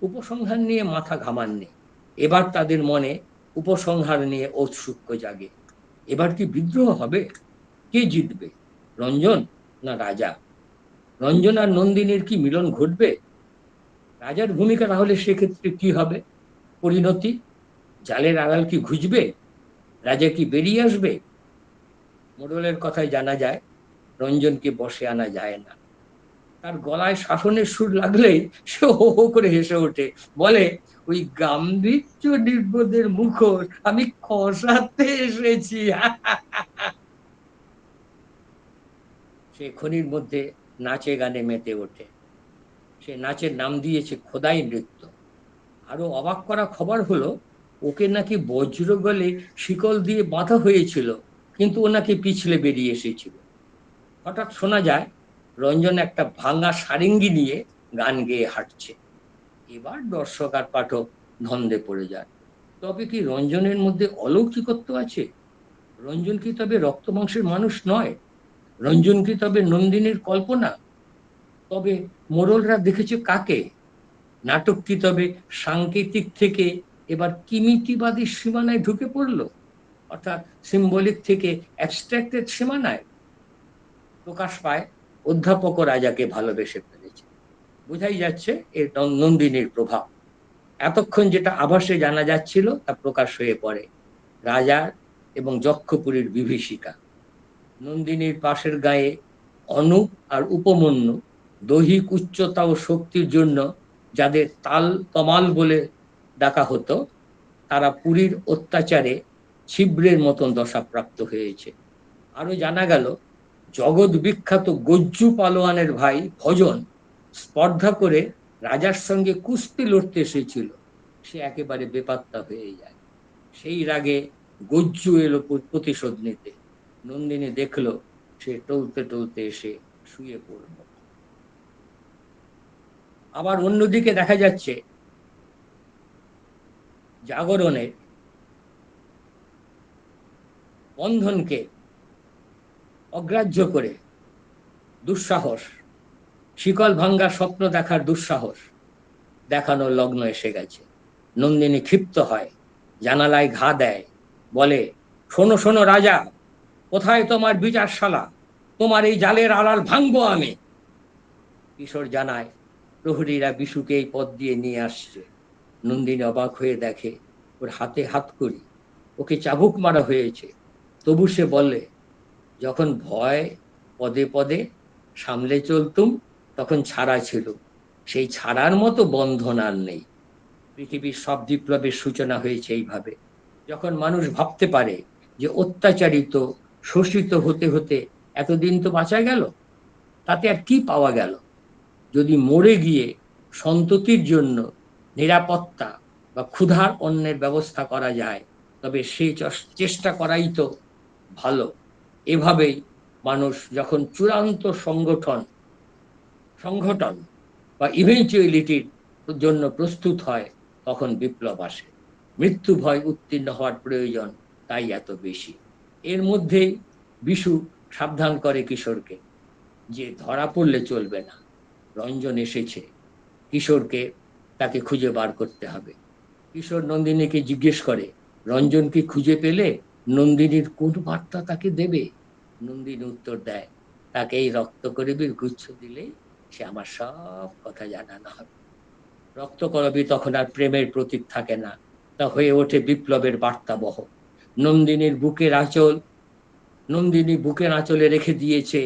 উপসংহার নিয়ে মাথা ঘামাননি। এবার তাদের মনে উপসংহার নিয়ে ঔৎসুক্য জাগে। এবার কি বিদ্রোহ হবে? কে জিতবে, রঞ্জন না রাজা? রঞ্জন আর নন্দিনীর কি মিলন ঘটবে? রাজার ভূমিকা তাহলে সেক্ষেত্রে কি হবে? পরিণতি, জালের আড়াল কি ঘুচবে? রাজা কি বেরিয়ে আসবে? মোড়লের কথায় জানা যায় রঞ্জনকে বশে আনা যায় না। তার গলায় শাসনের সুর লাগলেই সে হো হো করে হেসে ওঠে, বলে, ওই গাম্ভীর্য নির্বোধের মুখোশ আমি খসাতে এসেছি। সে খনির মধ্যে নাচে গানে মেতে ওঠে। সে নাচের নাম দিয়েছে খোদাই নৃত্য। আরো অবাক করা খবর হলো, ওকে নাকি বজ্র গলে শিকল দিয়ে বাঁধা হয়েছিল, কিন্তু ও নাকি পিছলে বেরিয়ে এসেছিল। হঠাৎ শোনা যায় রঞ্জন একটা ভাঙা সারেঙ্গি নিয়ে গান গেয়ে হাঁটছে। এবার দর্শক আর পাঠক ধন্দে পড়ে যায়। তবে কি রঞ্জনের মধ্যে অলৌকিকত্ব আছে? রঞ্জন কি তবে রক্ত মাংসের মানুষ নয়? রঞ্জন কি তবে নন্দিনীর কল্পনা? তবে মোড়লরা দেখেছে কাকে? নাটক কি তবে সাংকেতিক থেকে এবার কিমিতিবাদী সীমানায় ঢুকে পড়লো, অর্থাৎ সিম্বলিক থেকে অ্যাবস্ট্রাক্টেড সীমানায়? প্রকাশ পায় অধ্যাপক ও রাজাকে ভালোবেসে ফেলেছে। বোঝাই যাচ্ছে এর নন্দিনীর প্রভাব। এতক্ষণ যেটা আভাসে জানা যাচ্ছিল তা প্রকাশ হয়ে পড়ে। রাজার এবং যক্ষপুরীর বিভীষিকা। নন্দিনীর পাশের গায়ে অনুপ আর উপমন্যু দৈহিক উচ্চতা ও শক্তির জন্য যাদের তাল তমাল বলে ডাকা হতো, তারা পুরীর অত্যাচারে ছিব্রের মতন দশাপ্রাপ্ত হয়েছে। আরো জানা গেল, জগৎ বিখ্যাত গজ্জু পালোয়ানের ভাই ভজন স্পর্ধা করে রাজার সঙ্গে কুস্তি লড়তে এসেছিল। সে একেবারে বেপাত্তা হয়ে যায়। সেই রাগে গজ্জু এলো প্রতিশোধ নিতে। নন্দিনী দেখলো সে টলতে টলতে এসে শুয়ে পড়ল। আবার অন্যদিকে দেখা যাচ্ছে জাগরণে বন্ধনকে অগ্রাহ্য করে দুঃসাহস, শিকল ভাঙ্গা স্বপ্ন দেখার দুঃসাহস দেখানোর লগ্ন এসে গেছে। নন্দিনী ক্ষিপ্ত হয়, জানালায় ঘা দেয়, বলে, শোনো শোনো রাজা, কোথায় তোমার বিচারশালা? তোমার এই জালের আড়াল ভাঙবো আমি। কিশোর জানায় প্রহরীরা বিশুকে এই পথ দিয়ে নিয়ে আসছে। নন্দিনী অবাক হয়ে দেখে ওর হাতে হাত করি, ওকে চাবুক মারা হয়েছে। তবু সে বলে, যখন ভয় পদে পদে সামলে চলতুম তখন ছাড়া ছিল, সেই ছাড়ার মতো বন্ধন আর নেই। পৃথিবীর সব বিপ্লবের সূচনা হয়েছে এইভাবে, যখন মানুষ ভাবতে পারে যে অত্যাচারিত শোষিত হতে হতে এতদিন তো বাঁচা গেল, তাতে আর কি পাওয়া গেল? যদি মরে গিয়ে সন্ততির জন্য নিরাপত্তা বা ক্ষুধার অন্নের ব্যবস্থা করা যায়, তবে সেই চেষ্টা করাই তো ভালো। এভাবেই মানুষ যখন চূড়ান্ত সংগঠন বা ইভেঞ্চুয়ালিটির জন্য প্রস্তুত হয়, তখন বিপ্লব আসে। মৃত্যু ভয় উত্তীর্ণ হওয়ার প্রয়োজন তাই এত বেশি। এর মধ্যেই বিশু সাবধান করে কিশোরকে যে ধরা পড়লে চলবে না। রঞ্জন এসেছে, কিশোরকে তাকে খুঁজে বার করতে হবে। কিশোর নন্দিনীকে জিজ্ঞেস করে, রঞ্জন কি খুঁজে পেলে নন্দিনীর কোন বার্তা তাকে দেবে? নন্দিনী উত্তর দেয়, তাকে এই রক্ত করবীর গুচ্ছ দিলেই সে আমার সব কথা জানানো হবে। রক্ত করবী তখন আর প্রেমের প্রতীক থাকে না, তা হয়ে ওঠে বিপ্লবের বার্তাবহ। নন্দিনীর বুকের আঁচল নন্দিনী বুকের আঁচলে রেখে দিয়েছে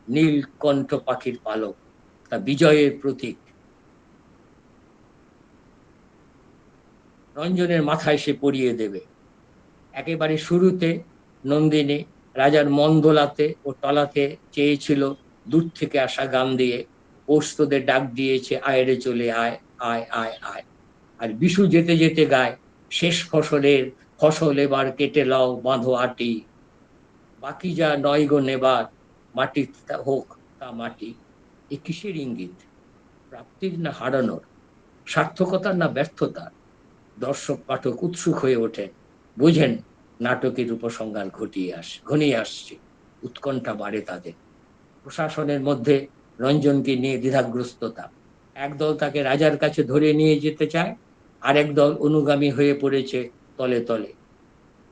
নীলকণ্ঠ পাখির পালক, তা বিজয়ের প্রতীক। রঞ্জনের মাথায় সে পরিয়ে দেবে। একেবারে শুরুতে নন্দিনী রাজার মন দোলাতে ও টলাতে চেয়েছিল দূর থেকে আসা গান দিয়ে। পোস্তদের ডাক দিয়েছে, আয় রে চলে আয়, আয় আয় আয়। আর বিশু যেতে যেতে গায়, শেষ ফসল এবার কেটে লও বাঁধো আটি, বাকি যা নয় গো নেবার, মাটি হোক তা মাটি। এ কিসের ইঙ্গিত? প্রাপ্তির না হারানোর? সার্থকতার না ব্যর্থতার? দর্শক পাঠক উৎসুক হয়ে ওঠেন, বুঝেন নাটকের উপসংহার ঘনিয়ে আসছে। উৎকণ্ঠা বাড়ে তাদের। প্রশাসনের মধ্যে রঞ্জনকে নিয়ে দ্বিধাগ্রস্ততা। একদল তাকে রাজার কাছে ধরে নিয়ে যেতে চায়, আরেক দল অনুগামী হয়ে পড়েছে তলে তলে,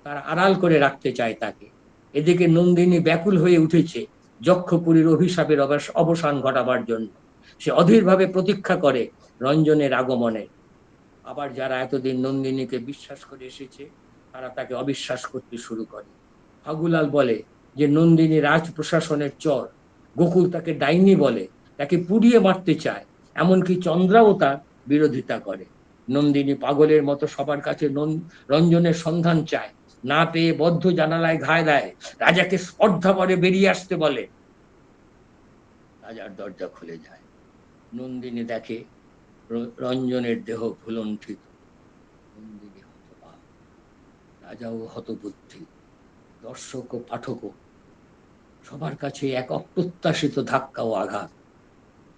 তারা আড়াল করে রাখতে চায় তাকে। এদিকে নন্দিনী ব্যাকুল হয়ে উঠেছে যক্ষপুরীর অভিশাপের অবসান ঘটাবার জন্য। সে অধীরভাবে প্রতীক্ষা করে রঞ্জনের আগমনের। আবার যারা এতদিন নন্দিনীকে বিশ্বাস করে এসেছে, তারা তাকে অবিশ্বাস করতে শুরু করে। ফাগুলাল বলে যে নন্দিনী রাজ প্রশাসনের চর, গোকুল তাকে ডাইনি বলে, তাকে পুড়িয়ে মারতে চায়, এমনকি চন্দ্রাও তার বিরোধিতা করে। নন্দিনী পাগলের মতো সবার কাছে রঞ্জনের সন্ধান চায়, না পেয়ে বদ্ধ জানালায় ঘায় দেয়, রাজাকে স্পর্ধা করে বেরিয়ে আসতে বলে। রাজার দরজা খুলে যায়। নন্দিনী দেখে রঞ্জনের দেহ ভুলণ্ঠিত। নন্দিনী হতবাক, রাজাও হতবুদ্ধি, দর্শক ও পাঠকও সবার কাছে এক অপ্রত্যাশিত ধাক্কা ও আঘাত।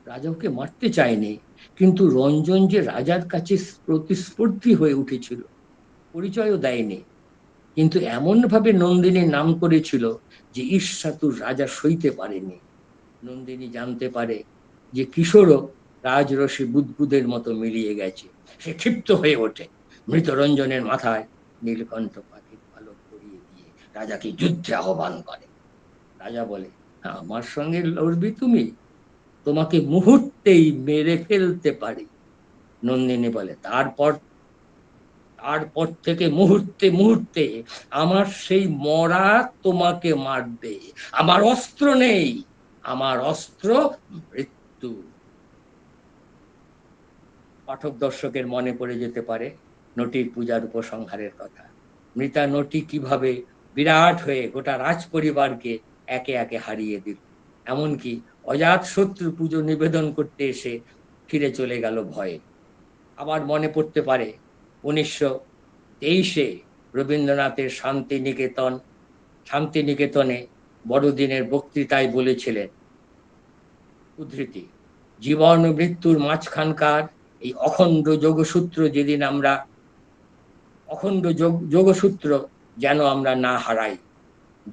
রাজা ওকে মারতে চায়নি, কিন্তু রঞ্জন যে রাজার কাছে প্রতিস্পর্ধী হয়ে উঠেছিল, পরিচয়ও দেয়নি, কিন্তু এমন ভাবে নন্দিনীর নাম করেছিল যে ঈর্ষাতুর রাজা সইতে পারেনি। নন্দিনী জানতে পারে যে কিশোরও রাজরসে বুদ্বুদের মতো মিলিয়ে গেছে। সে ক্ষিপ্ত হয়ে ওঠে, মৃত রঞ্জনের মাথায় নীলকণ্ঠ পাখির পালক পরিয়ে দিয়ে রাজাকে যুদ্ধে আহ্বান করে। রাজা বলে, আমার সঙ্গে লড়বি তুমি? তোমাকে মুহূর্তেই মেরে ফেলতে পারি। নন্দিনী বলে, তারপর তারপর থেকে মুহূর্তে মুহূর্তে আমার সেই মরা তোমাকে মারবে। আমার অস্ত্র নেই, আমার অস্ত্র মৃত্যু। পাঠক দর্শকের মনে পড়ে যেতে পারে নটির পূজার উপসংহারের কথা। মৃতা নটি কিভাবে বিরাট হয়ে গোটা রাজ পরিবারকে একে একে হারিয়ে দিল, এমনকি অজাত শত্রু পুজো নিবেদন করতে এসে ফিরে চলে গেল ভয়ে। আবার মনে পড়তে পারে 1923 রবীন্দ্রনাথের শান্তিনিকেতনে বড়দিনের বক্তৃতায় বলেছিলেন, উদ্ধৃতি, জীবন ও মৃত্যুর মাঝখানকার এই অখণ্ড যোগসূত্র যেদিন আমরা যোগসূত্র যেন আমরা না হারাই।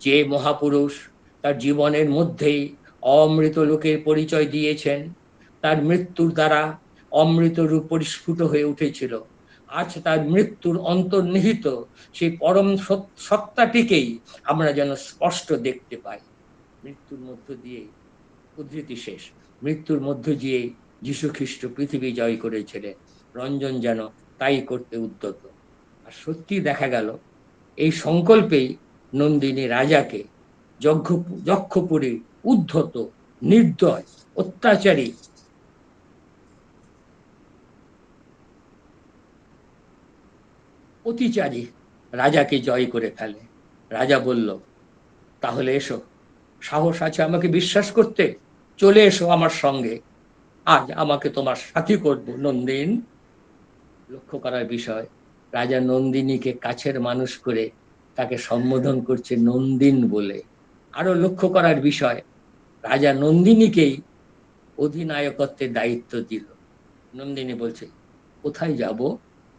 যে মহাপুরুষ তার জীবনের মধ্যেই অমৃত লোকের পরিচয় দিয়েছেন, তার মৃত্যুর দ্বারা অমৃত রূপ পরিস্ফুট হয়ে উঠেছিল, আজ তার মৃত্যুর অন্তর্নিহিত সেই পরম সত্তাটিকেই আমরা যেন স্পষ্ট দেখতে পাই। মৃত্যুর মধ্য দিয়ে, উদ্ধৃতি শেষ, মৃত্যুর মধ্য দিয়ে যীশু খ্রিস্ট পৃথিবী জয় করেছিলেন। রঞ্জন যেন তাই করতে উদ্যত। আর সত্যি দেখা গেল, এই সংকল্পেই নন্দিনী রাজাকে যক্ষপুরী, উদ্ধত, নির্দয়, অত্যাচারী অতিচারী রাজাকে জয় করে ফেলে। রাজা বলল, তাহলে এসো, সাহস আছে আমাকে বিশ্বাস করতে? চলে এসো আমার সঙ্গে, আজ আমাকে তোমার সাথী করবো নন্দিন। লক্ষ্য করার বিষয়, রাজা নন্দিনীকে কাছের মানুষ করে তাকে সম্বোধন করছে নন্দিন বলে। আরো লক্ষ্য করার বিষয়, রাজা নন্দিনীকেই অধিনায়কত্বের দায়িত্ব দিল। নন্দিনী বলছে, কোথায় যাব?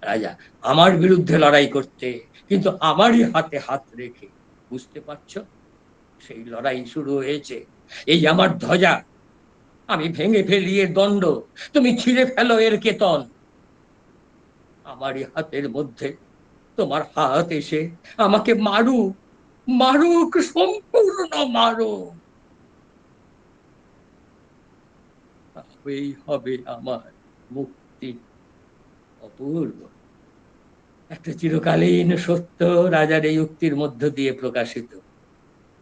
রাজা, আমার বিরুদ্ধে লড়াই করতে, কিন্তু আমারই হাতে হাত রেখে। বুঝতে পারছো, সেই লড়াই শুরু হয়েছে। এই আমার ধ্বজা, আমি ভেঙে ফেলি এর দণ্ড, তুমি ছিঁড়ে ফেলো এর কেতন। আমারই হাতের মধ্যে তোমার হাত এসে আমাকে মারুক, মারুক, সম্পূর্ণ মারুক, তবেই হবে আমার মুক্তি। অপূর্ব একটা চিরকালীন সত্য রাজার এই উক্তির মধ্য দিয়ে প্রকাশিত।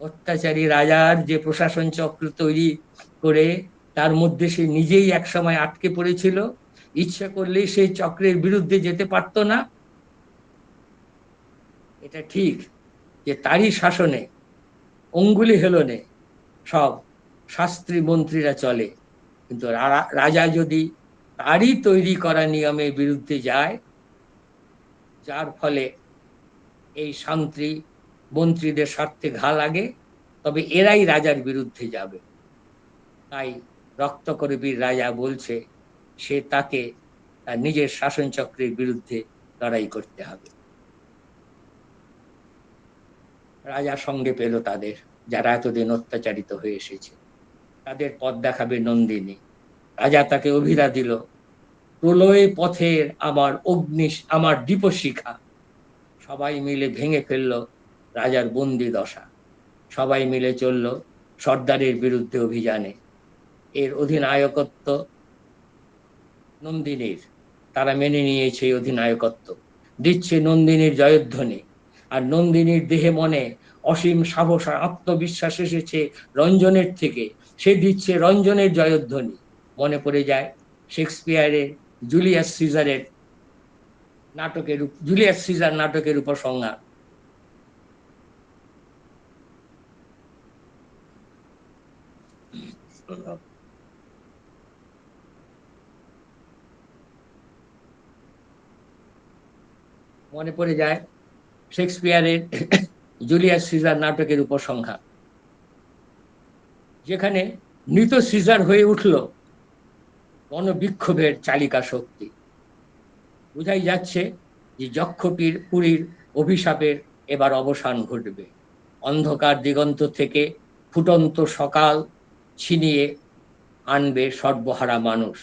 অত্যাচারী রাজার যে প্রশাসন চক্র তৈরি করে তার মধ্যে সে নিজেই একসময় আটকে পড়েছিল, ইচ্ছা করলেই সেই চক্রের বিরুদ্ধে যেতে পারত না। এটা ঠিক যে তারই শাসনে, অঙ্গুলি হেলনে সব শাস্ত্রী মন্ত্রীরা চলে, কিন্তু রাজা যদি তারই তৈরি করা নিয়মের বিরুদ্ধে যায়, যার ফলে এই শান্তি মন্ত্রীদের স্বার্থে ঘা লাগে, তবে এরাই রাজার বিরুদ্ধে যাবে। তাই রক্তকরবীর রাজা বলছে, সে তাকে তার নিজের শাসন চক্রের বিরুদ্ধে লড়াই করতে হবে। রাজা সঙ্গে পেল তাদের, যারা এতদিন অত্যাচারিত হয়ে এসেছে। তাদের পথ দেখাবে নন্দিনী। রাজা তাকে অভিধা দিল, প্রলয় পথের আমার দীপশিখা। সবাই মিলে ভেঙে ফেললো রাজার বন্দি দশা। সবাই মিলে চলল সর্দারের বিরুদ্ধে অভিযানে। এর অধিনায়কত্ব নন্দিনীর। তারা মেনে নিয়েছে অধিনায়কত্ব, দিচ্ছে নন্দিনীর জয়ধ্বনি। আর নন্দিনীর দেহে মনে অসীম সাহস আর আত্মবিশ্বাস এসেছে রঞ্জনের থেকে, সে দিচ্ছে রঞ্জনের জয়ধ্বনি। মনে পড়ে যায় শেক্সপিয়ারের জুলিয়াস সিজারের জুলিয়াস সিজার নাটকের উপসংহার। মনে পড়ে যায় শেক্সপিয়ারের জুলিয়াস সিজার নাটকের উপসংহার, যেখানে মৃত সিজার হয়ে উঠল গণবিক্ষোভের চালিকা শক্তি। বোঝাই যাচ্ছে যে যক্ষপীর পুরীর অভিশাপের এবার অবসান ঘটবে। অন্ধকার দিগন্ত থেকে ফুটন্ত সকাল ছিনিয়ে আনবে সর্বহারা মানুষ।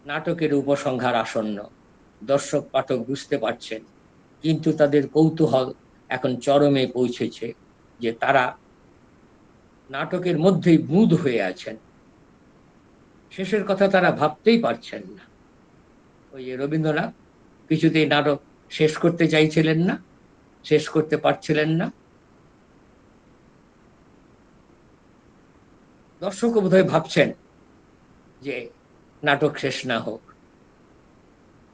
নাটকের উপসংহার আসন্ন, দর্শক পাঠক বুঝতে পারছেন, কিন্তু তাদের কৌতূহল এখন চরমে পৌঁছেছে যে তারা নাটকের মধ্যেই মুদ হয়ে আছেন। শেষের কথা তারা ভাবতেই পারছেন না। ওই রবীন্দ্রনাথ কিছুতেই নাটক শেষ করতে চাইছিলেন না, শেষ করতে পারছিলেন না। দর্শকও বোধহয় ভাবছেন যে নাটক শেষ না হোক।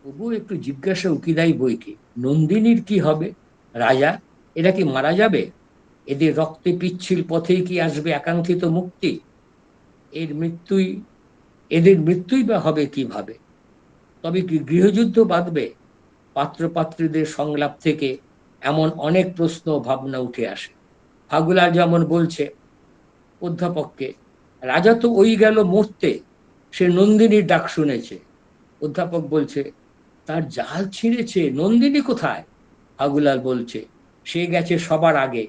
তবুও একটু জিজ্ঞাসা উকিদাই বইকে, নন্দিনীর কি হবে? রাজা এরা কি মারা যাবে? এদের রক্তে পিচ্ছিল পথেই কি আসবে আকাঙ্ক্ষিত মুক্তি? এদের মৃত্যুই বা হবে কিভাবে? তবে কি গৃহযুদ্ধ বাঁধবে? পাত্রপাত্রীদের সংলাপ থেকে এমন অনেক প্রশ্ন ভাবনা উঠে আসে। ফাগুলা যেমন বলছে অধ্যাপককে, রাজা তো ওই গেল মরতে, সে নন্দিনীর ডাক শুনেছে। অধ্যাপক বলছে, তার জাল ছিঁড়েছে, নন্দিনী কোথায়? ফাগুলাল বলছে, সে গেছে সবার আগে,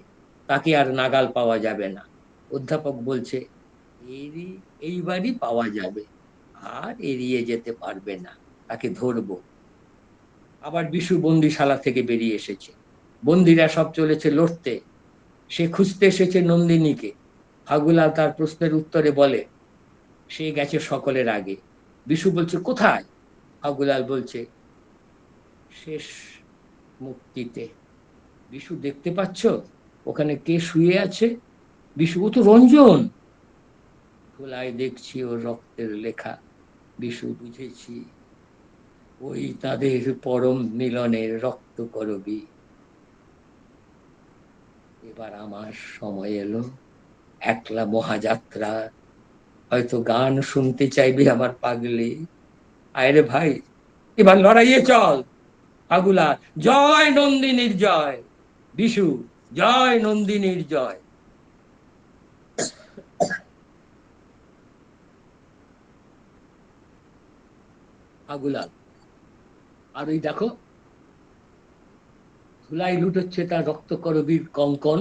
তাকে আর নাগাল পাওয়া যাবে না। অধ্যাপক বলছে, এইবারই পাওয়া যাবে, আর এড়িয়ে যেতে পারবে না, তাকে ধরবো। আবার বিশু বন্দিশালা থেকে বেরিয়ে এসেছে, বন্দিরা সব চলেছে লড়তে, সে খুঁজতে এসেছে নন্দিনীকে। ফাগুলাল তার প্রশ্নের উত্তরে বলে, সে গেছে সকলের আগে। বিশু বলছে, কোথায়? ফাগুলাল বলছে, শেষ মুক্তিতে। বিশু, দেখতে পাচ্ছ ওখানে কে শুয়ে আছে? বিশু, ও তো রঞ্জন। ধুলায় দেখছি ওর রক্তের লেখা। বিশু, বুঝেছি, ওই তাদের পরম মিলনের রক্ত করবি। এবার আমার সময় এলো একলা মহাযাত্রা। হয়তো গান শুনতে চাইবি আমার পাগলি। আয়রে ভাই, এবার লড়াইয়ে চল। ফাগুলা, জয় নন্দিনীর জয়। বিশু, জয় নন্দিনীর জয়। ফাগুলাল, আর ওই দেখো ধুলাই লুটোচ্ছে তার রক্তকরবীর কঙ্কন,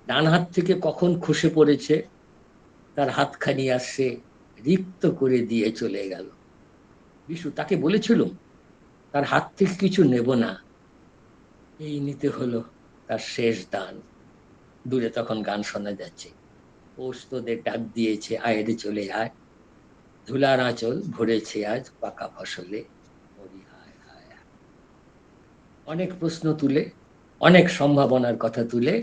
ডান হাত থেকে কখন খসে পড়েছে, তার হাতখানি আসছে রিক্ত করে দিয়ে চলে গেল। বিশু, তাকে বলেছিল তার হাত থেকে কিছু নেব না, এই নিতে হলো তার শেষ দান। দূরে তখন গান শোনা যাচ্ছে, পৌষ তোদের ডাক দিয়েছে, আয়েরে চলে আয়, ধুলার আঁচল ভরেছে আজ পাকা ফসলে। অনেক প্রশ্ন তুলে, অনেক সম্ভাবনার কথা তুলে,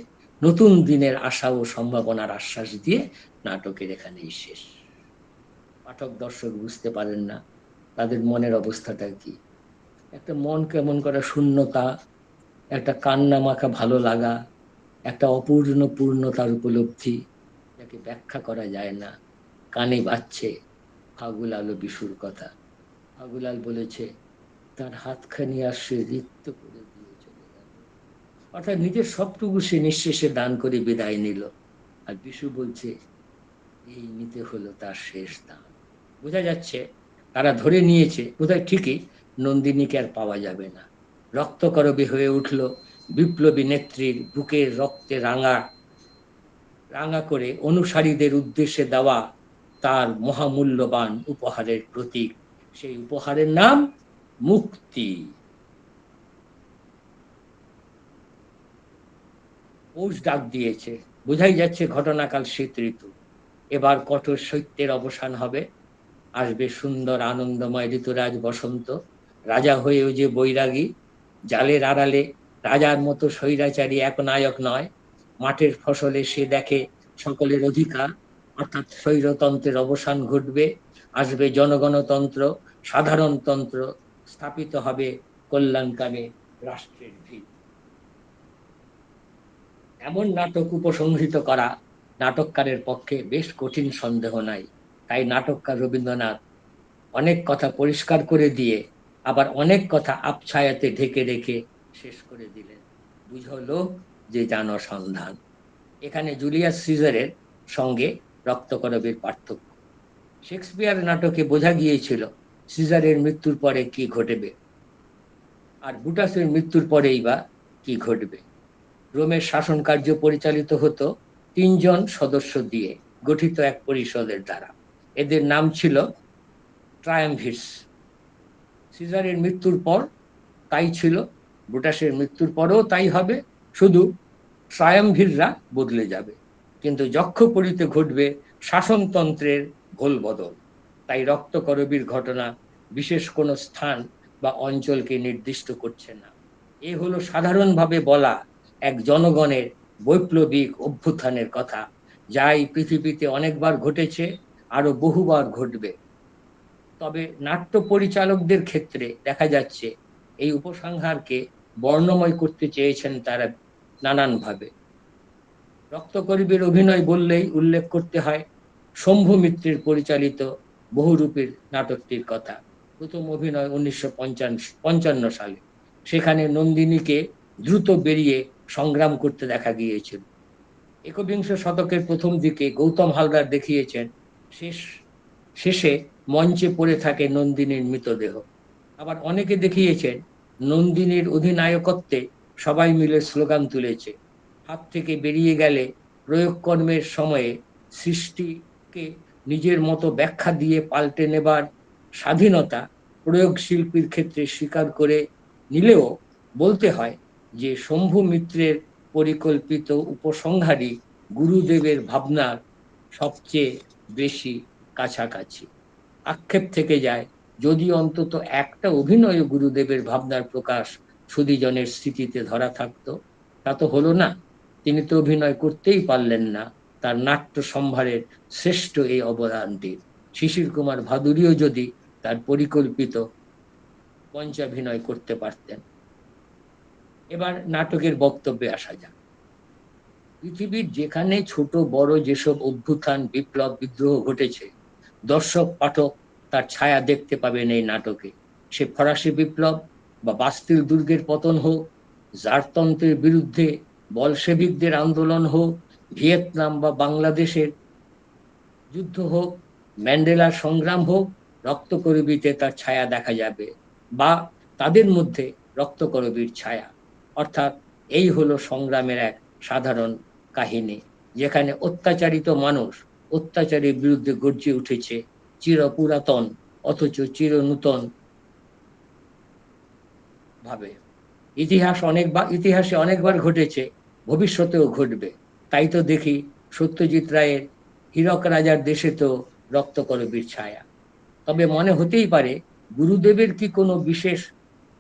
নতুন দিনের আশা ও সম্ভাবনার আশ্বাস দিয়ে নাটকের এখানেই শেষ। পাঠক দর্শক বুঝতে পারেন না তাদের মনের অবস্থাটা কি। একটা মন কেমন করা শূন্যতা, একটা কান্না মাখা ভালো লাগা, একটা অপূর্ণ পূর্ণতার উপলব্ধি, যাকে ব্যাখ্যা করা যায় না। কানে বাজছে ফাগুলাল ও বিশুর কথা। ফাগুলাল বলেছে, তার হাতখানি আসছে রিক্ত করে দিয়ে চলে গেল। অর্থাৎ নিজের সবটুকু সে নিঃশেষে দান করে বিদায় নিল। আর বিশু বলছে, এই নিতে হলো তার শেষ দান। বোঝা যাচ্ছে তারা ধরে নিয়েছে বোধহয় ঠিকই নন্দিনীকে আর পাওয়া যাবে না। রক্তকরবী হয়ে উঠল বিপ্লবী নেত্রীর বুকের রক্তে রাঙা রাঙা করে অনুসারীদের উদ্দেশ্যে দেওয়া তার মহামূল্যবান উপহারের প্রতীক। সেই উপহারের নাম মুক্তি। পৌষ ডাক দিয়েছে, বোঝাই যাচ্ছে ঘটনাকাল শীত ঋতু। এবার কঠোর শৈত্যের অবসান হবে, আসবে সুন্দর আনন্দময় ঋতুরাজ বসন্ত। রাজা হয়েও যে বৈরাগী, জালের আড়ালে রাজার মতো স্বৈরাচারী এক নায়ক নয়, মাঠের ফসলে সে দেখে সকলের অধিকার, অর্থাৎ স্বৈরতন্ত্রের অবসান ঘটবে, আসবে জনগণতন্ত্র, সাধারণতন্ত্র, স্থাপিত হবে কল্যাণকামী রাষ্ট্রের ভিত। এমন নাটক উপসংহৃত করা নাটককারের পক্ষে বেশ কঠিন, সন্দেহ নাই। তাই নাটককার রবীন্দ্রনাথ অনেক কথা পরিষ্কার করে দিয়ে আবার অনেক কথা আবছায়াতে ঢেকে রেখে শেষ করে দিলেন, বুঝলো যে জানো সন্ধান। এখানে জুলিয়াস সিজারের সঙ্গে রক্তকরবীর পার্থক্য। শেক্সপিয়ার নাটকে বোঝা গিয়েছিল সিজারের মৃত্যুর পরে কি ঘটবে, আর ব্রুটাসের মৃত্যুর পরেই বা কি ঘটবে। রোমের শাসন কার্য পরিচালিত হতো 3 জন সদস্য দিয়ে গঠিত এক পরিষদের দ্বারা। এদের নাম ছিল ট্রায়ামভিরস। সিজারের মৃত্যুর পর তাই ছিল, ব্রুটাসের মৃত্যুর পরেও তাই হবে, শুধু ট্রায়ামভিররা বদলে যাবে। কিন্তু যক্ষপরিতে ঘটবে শাসনতন্ত্রের ভোলবদল। তাই রক্তকরবীর ঘটনা বিশেষ কোনো স্থান বা অঞ্চলকে নির্দিষ্ট করছে না। এ হলো সাধারণভাবে বলা এক জনগণের বৈপ্লবিক অভ্যুত্থানের কথা, যা এই পৃথিবীতে অনেকবার ঘটেছে, আরো বহুবার ঘটবে। তবে নাট্য পরিচালকদের ক্ষেত্রে দেখা যাচ্ছে এই উপসংহারকে বর্ণময় করতে চেয়েছেন তারা নানানভাবে। রক্তকরবীর অভিনয় বললেই উল্লেখ করতে হয় শম্ভু মিত্রের পরিচালিত বহুরূপীর নাটকটির কথা। প্রথম অভিনয় 1955 সালে। সেখানে নন্দিনীকে দ্রুত বেরিয়ে সংগ্রাম করতে দেখা গিয়েছিল। একবিংশ শতকের প্রথম দিকে গৌতম হালদার দেখিয়েছেন শেষ শেষে মঞ্চে পড়ে থাকে নন্দিনীর মৃতদেহ। আবার অনেকে দেখিয়েছেন নন্দিনীর অধিনায়কত্বে সবাই মিলে স্লোগান তুলেছে, হাত থেকে বেরিয়ে গেলে প্রয়োগকর্মের সময়ে সৃষ্টিকে নিজের মতো ব্যাখ্যা দিয়ে পাল্টে নেবার স্বাধীনতা প্রয়োগ শিল্পীর ক্ষেত্রে স্বীকার করে নিলেও বলতে হয় যে শম্ভু মিত্রের পরিকল্পিত উপসংহারই গুরুদেবের ভাবনার সবচেয়ে বেশি কাছাকাছি। আক্ষেপ থেকে যায় যদি অন্তত একটা অভিনয় গুরুদেবের ভাবনার প্রকাশ সুধীজনের স্মৃতিতে ধরা থাকতো। তা তো হলো না, তিনি তো অভিনয় করতেই পারলেন না তার নাট্য সম্ভারের শ্রেষ্ঠ এই অবদানটির। শিশির কুমার ভাদুরীও যদি তার পরিকল্পিত পঞ্চাভিনয় করতে পারতেন। এবার নাটকের বক্তব্যে আসা যাক। পৃথিবীর যেখানে ছোট বড় যেসব অভ্যুত্থান, বিপ্লব, বিদ্রোহ ঘটেছে, দর্শক পাঠক তার ছায়া দেখতে পাবেন এই নাটকে। সে ফরাসি বিপ্লব বা বাস্তিল দুর্গের পতন হোক, জারতন্ত্রের বিরুদ্ধে বলশেভিকদের আন্দোলন হোক, ভিয়েতনাম বা বাংলাদেশের যুদ্ধ হোক, ম্যান্ডেলার সংগ্রাম হোক, রক্তকরবীতে তার ছায়া দেখা যাবে, বা তাদের মধ্যে রক্তকরবীর ছায়া। অর্থাৎ এই হলো সংগ্রামের এক সাধারণ কাহিনী, যেখানে অত্যাচারিত মানুষ অত্যাচারের বিরুদ্ধে গর্জে উঠেছে চিরপুরাতন অথচ চিরনূতন ভাবে। ইতিহাসে অনেকবার ঘটেছে, ভবিষ্যতেও ঘটবে। তাই তো দেখি সত্যজিৎ রায়ের হীরক রাজার দেশে তো রক্তকরবীর ছায়া। তবে মনে হতেই পারে গুরুদেবের কি কোনো বিশেষ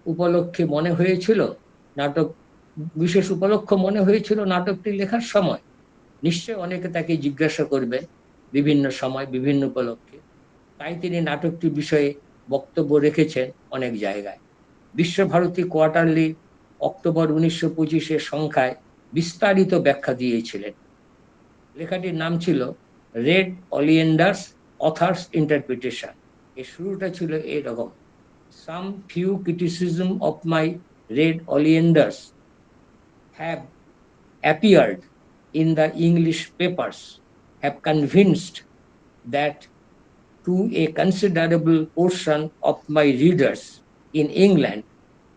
উপলক্ষে মনে হয়েছিল নাটক বিশেষ উপলক্ষ মনে হয়েছিল নাটকটি লেখার সময়? নিশ্চয় অনেকে তাকে জিজ্ঞাসা করবেন বিভিন্ন সময় বিভিন্ন উপলক্ষে। তাই তিনি নাটকটি বিষয়ে বক্তব্য রেখেছেন অনেক জায়গায়। বিশ্বভারতী কোয়ার্টারলি অক্টোবর 1925 সংখ্যায় বিস্তারিত ব্যাখ্যা দিয়েছিলেন। লেখাটির নাম ছিল রেড অলিয়েন্ডার্স অথার্স ইন্টারপ্রিটেশন। এর শুরুটা ছিল এরকম: some few criticism of my red oleanders have appeared in the English papers have convinced that to a considerable portion of my readers in England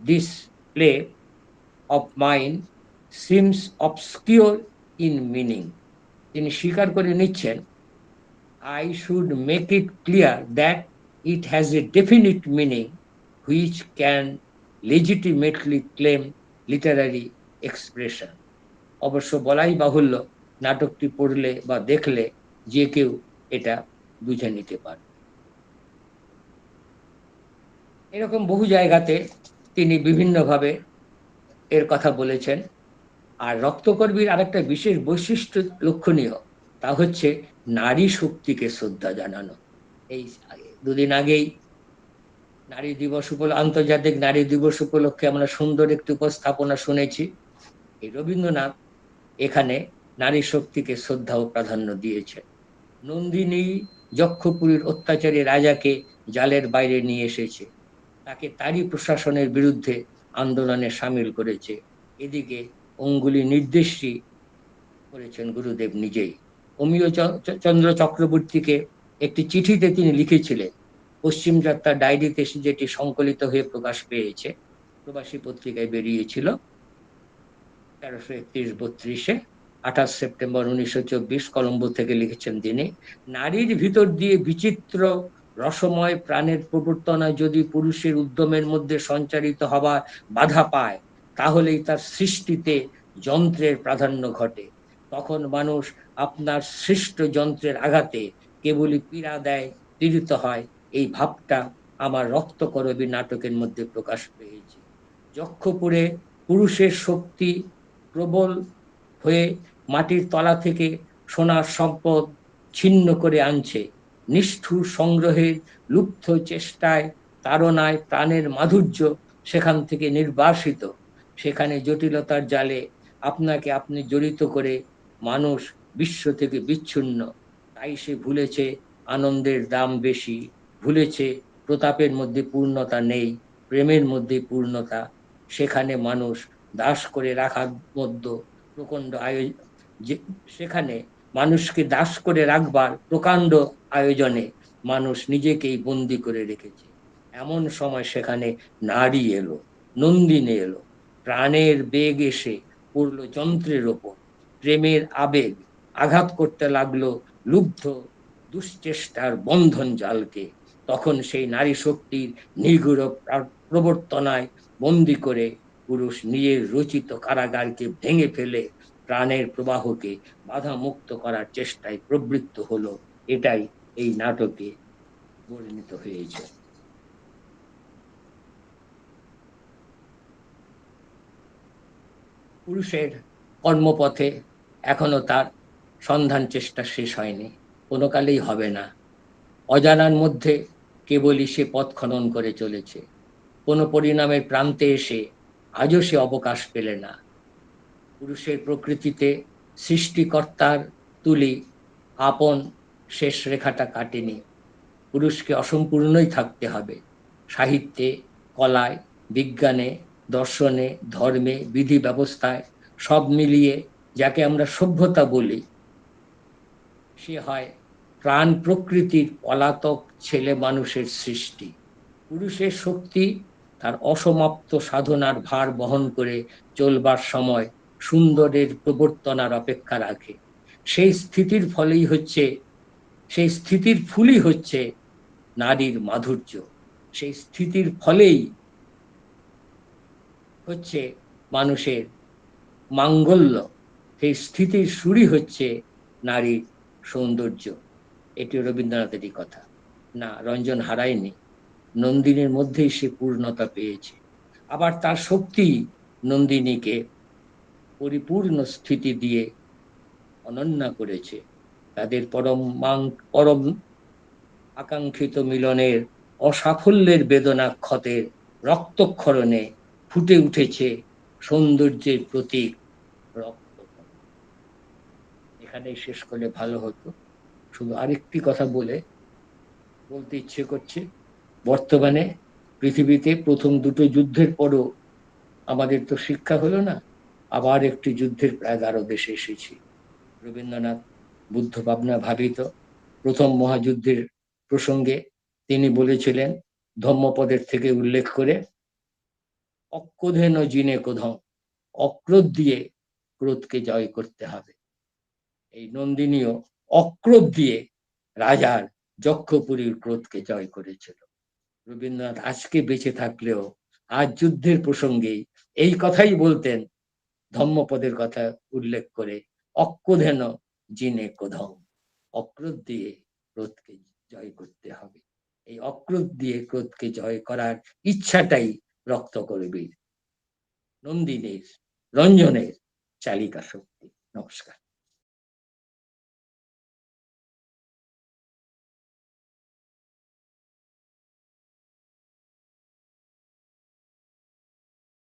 this play of mine seems obscure in meaning. তিনি স্বীকার করে নিচ্ছেন, I should make it clear that it has a definite meaning which can legitimately claim literary expression. অবশ্য বলাই বাহুল্য, নাটকটি পড়লে বা দেখলে যে কেউ এটা বুঝে নিতে পারে। এরকম বহু জায়গাতে তিনি বিভিন্নভাবে এর কথা বলেছেন। আর রক্তকর্মীর আরেকটা বিশেষ বৈশিষ্ট্য লক্ষণীয়, তা হচ্ছে নারী শক্তিকে শ্রদ্ধা জানানো। এই দুদিন আগেই নারী দিবস আন্তর্জাতিক নারী দিবস উপলক্ষে আমরা সুন্দর একটি উপস্থাপনা শুনেছি। এই রবীন্দ্রনাথ এখানে নারী শক্তিকে শ্রদ্ধা ও প্রাধান্য দিয়েছে। নন্দিনী যক্ষপুরীর অত্যাচারী রাজাকে জালের বাইরে নিয়ে এসেছে, তাকে তারই প্রশাসনের বিরুদ্ধে আন্দোলনে সামিল করেছে। এদিকে অঙ্গুলি নির্দেশই করেছেন গুরুদেব নিজেই। অমিয় চন্দ্র চক্রবর্তীকে একটি চিঠিতে তিনি লিখেছিলেন, পশ্চিম যাত্রা ডায়েরিতে যেটি সংকলিত হয়ে প্রকাশ পেয়েছে, প্রবাসী পত্রিকায় বেরিয়েছিল 1331-32 28 সেপ্টেম্বর 1924 কলম্বো থেকে লিখেছেন তিনি, নারীর ভিতর দিয়ে বিচিত্র রসময় প্রাণের প্রবর্তনা যদি পুরুষের উদ্যমের মধ্যে সঞ্চারিত হবার বাধা পায়, তাহলেই তার সৃষ্টিতে যন্ত্রের প্রাধান্য ঘটে। তখন মানুষ আপনার সৃষ্ট যন্ত্রের আঘাতে কেবলই পীড়া দেয়, পীড়িত হয়। এই ভাবটা আমার রক্তকরবী নাটকের মধ্যে প্রকাশ পেয়েছে। যক্ষপুরে পুরুষের শক্তি প্রবল হয়ে মাটির তলা থেকে সোনার সম্পদ ছিন্ন করে আনছে। নিষ্ঠুর সংগ্রহের লুব্ধ চেষ্টায়, তাড়নায় প্রাণের মাধুর্য সেখান থেকে নির্বাসিত। সেখানে জটিলতার জালে আপনাকে আপনি জড়িত করে মানুষ বিশ্ব থেকে বিচ্ছিন্ন। তাই সে ভুলেছে আনন্দের দাম বেশি, ভুলেছে প্রতাপের মধ্যে পূর্ণতা নেই, প্রেমের মধ্যে পূর্ণতা। সেখানে মানুষ দাস করে রাখার মধ্যে প্রকাণ্ড সেখানে মানুষকে দাস করে রাখবার প্রকাণ্ড আয়োজনে মানুষ নিজেকেই বন্দি করে রেখেছে। এমন সময় সেখানে নারী এলো, নন্দিনী এলো, প্রাণের বেগ এসে পড়লো যন্ত্রের ওপর, প্রেমের আবেগ আঘাত করতে লাগলো লুব্ধ দুশ্চেষ্টার বন্ধন জালকে। তখন সেই নারী শক্তির নিগুড় প্রবর্তনায় বন্দি করে পুরুষ নিজের রচিত কারাগারকে ভেঙে ফেলে প্রাণের প্রবাহকে বাধা মুক্ত করার চেষ্টায় প্রবৃত্ত হলো। এটাই এই নাটকে বর্ণিত হয়েছে। পুরুষের কর্মপথে এখনো তার সন্ধান চেষ্টা শেষ হয়নি, কোনো কালেই হবে না। অজানার মধ্যে কেবলই সে পথ খনন করে চলেছে। কোনো পরিণামের প্রান্তে এসে আজও সে অবকাশ পেলে না। পুরুষের প্রকৃতিতে সৃষ্টিকর্তার তুলি আপন শেষ রেখাটা কাটেনি। পুরুষকে অসম্পূর্ণই থাকতে হবে। সাহিত্যে, কলায়, বিজ্ঞানে, দর্শনে, ধর্মে, বিধি ব্যবস্থায় সব মিলিয়ে যাকে আমরা সভ্যতা বলি, সে হয় প্রাণ প্রকৃতির পলাতক ছেলে মানুষের সৃষ্টি। পুরুষের শক্তি তার অসমাপ্ত সাধনার ভার বহন করে চলবার সময় সুন্দরের প্রবর্তনার অপেক্ষা রাখে। সেই স্থিতির ফলেই হচ্ছে, সেই স্থিতির ফুলই হচ্ছে নারীর মাধুর্য। সেই স্থিতির ফলেই হচ্ছে মানুষের মাঙ্গল্য। সেই স্থিতির সুরই হচ্ছে নারীর সৌন্দর্য। এটি রবীন্দ্রনাথেরই কথা। না, রঞ্জন হারায়নি, নন্দিনীর মধ্যেই সে পূর্ণতা পেয়েছে। আবার তার শক্তি নন্দিনীকে পরিপূর্ণ স্থিতি দিয়ে অনন্যা করেছে। তাদের পরম আকাঙ্ক্ষিত মিলনের অসাফল্যের বেদনা ক্ষতের রক্তক্ষরণে ফুটে উঠেছে সৌন্দর্যের প্রতীক রক্তকরণ। এখানেই শেষ করলে ভালো হতো। শুধু আরেকটি কথা বলতে ইচ্ছে করছে, বর্তমানে পৃথিবীতে প্রথম দুটো যুদ্ধের পরও আমাদের তো শিক্ষা হলো না, আবার একটি যুদ্ধের প্রায় দ্বারদেশে এসেছি। রবীন্দ্রনাথ বুদ্ধ ভাবনা ভাবিত প্রথম মহাযুদ্ধের প্রসঙ্গে তিনি বলেছিলেন ধম্মপদের থেকে উল্লেখ করে, অক্রোধেন জিনে ক্রোধম, অক্রোধ দিয়ে ক্রোধকে জয় করতে হবে। এই নন্দিনীও অক্রোধ দিয়ে রাজার যক্ষপুরীর ক্রোধকে জয় করেছিল। রবীন্দ্রনাথ আজকে বেঁচে থাকলেও আজ যুদ্ধের প্রসঙ্গেই এই কথাই বলতেন, ধম্মপদের কথা উল্লেখ করে, অক্রোধেন জিনে ক্রোধম, অক্রোধ দিয়ে ক্রোধকে জয় করতে হবে। এই অক্রোধ দিয়ে ক্রোধকে জয় করার ইচ্ছাটাই রক্তকরবীর। নন্দিনীর, রঞ্জনের চালিকা শক্তি। নমস্কার।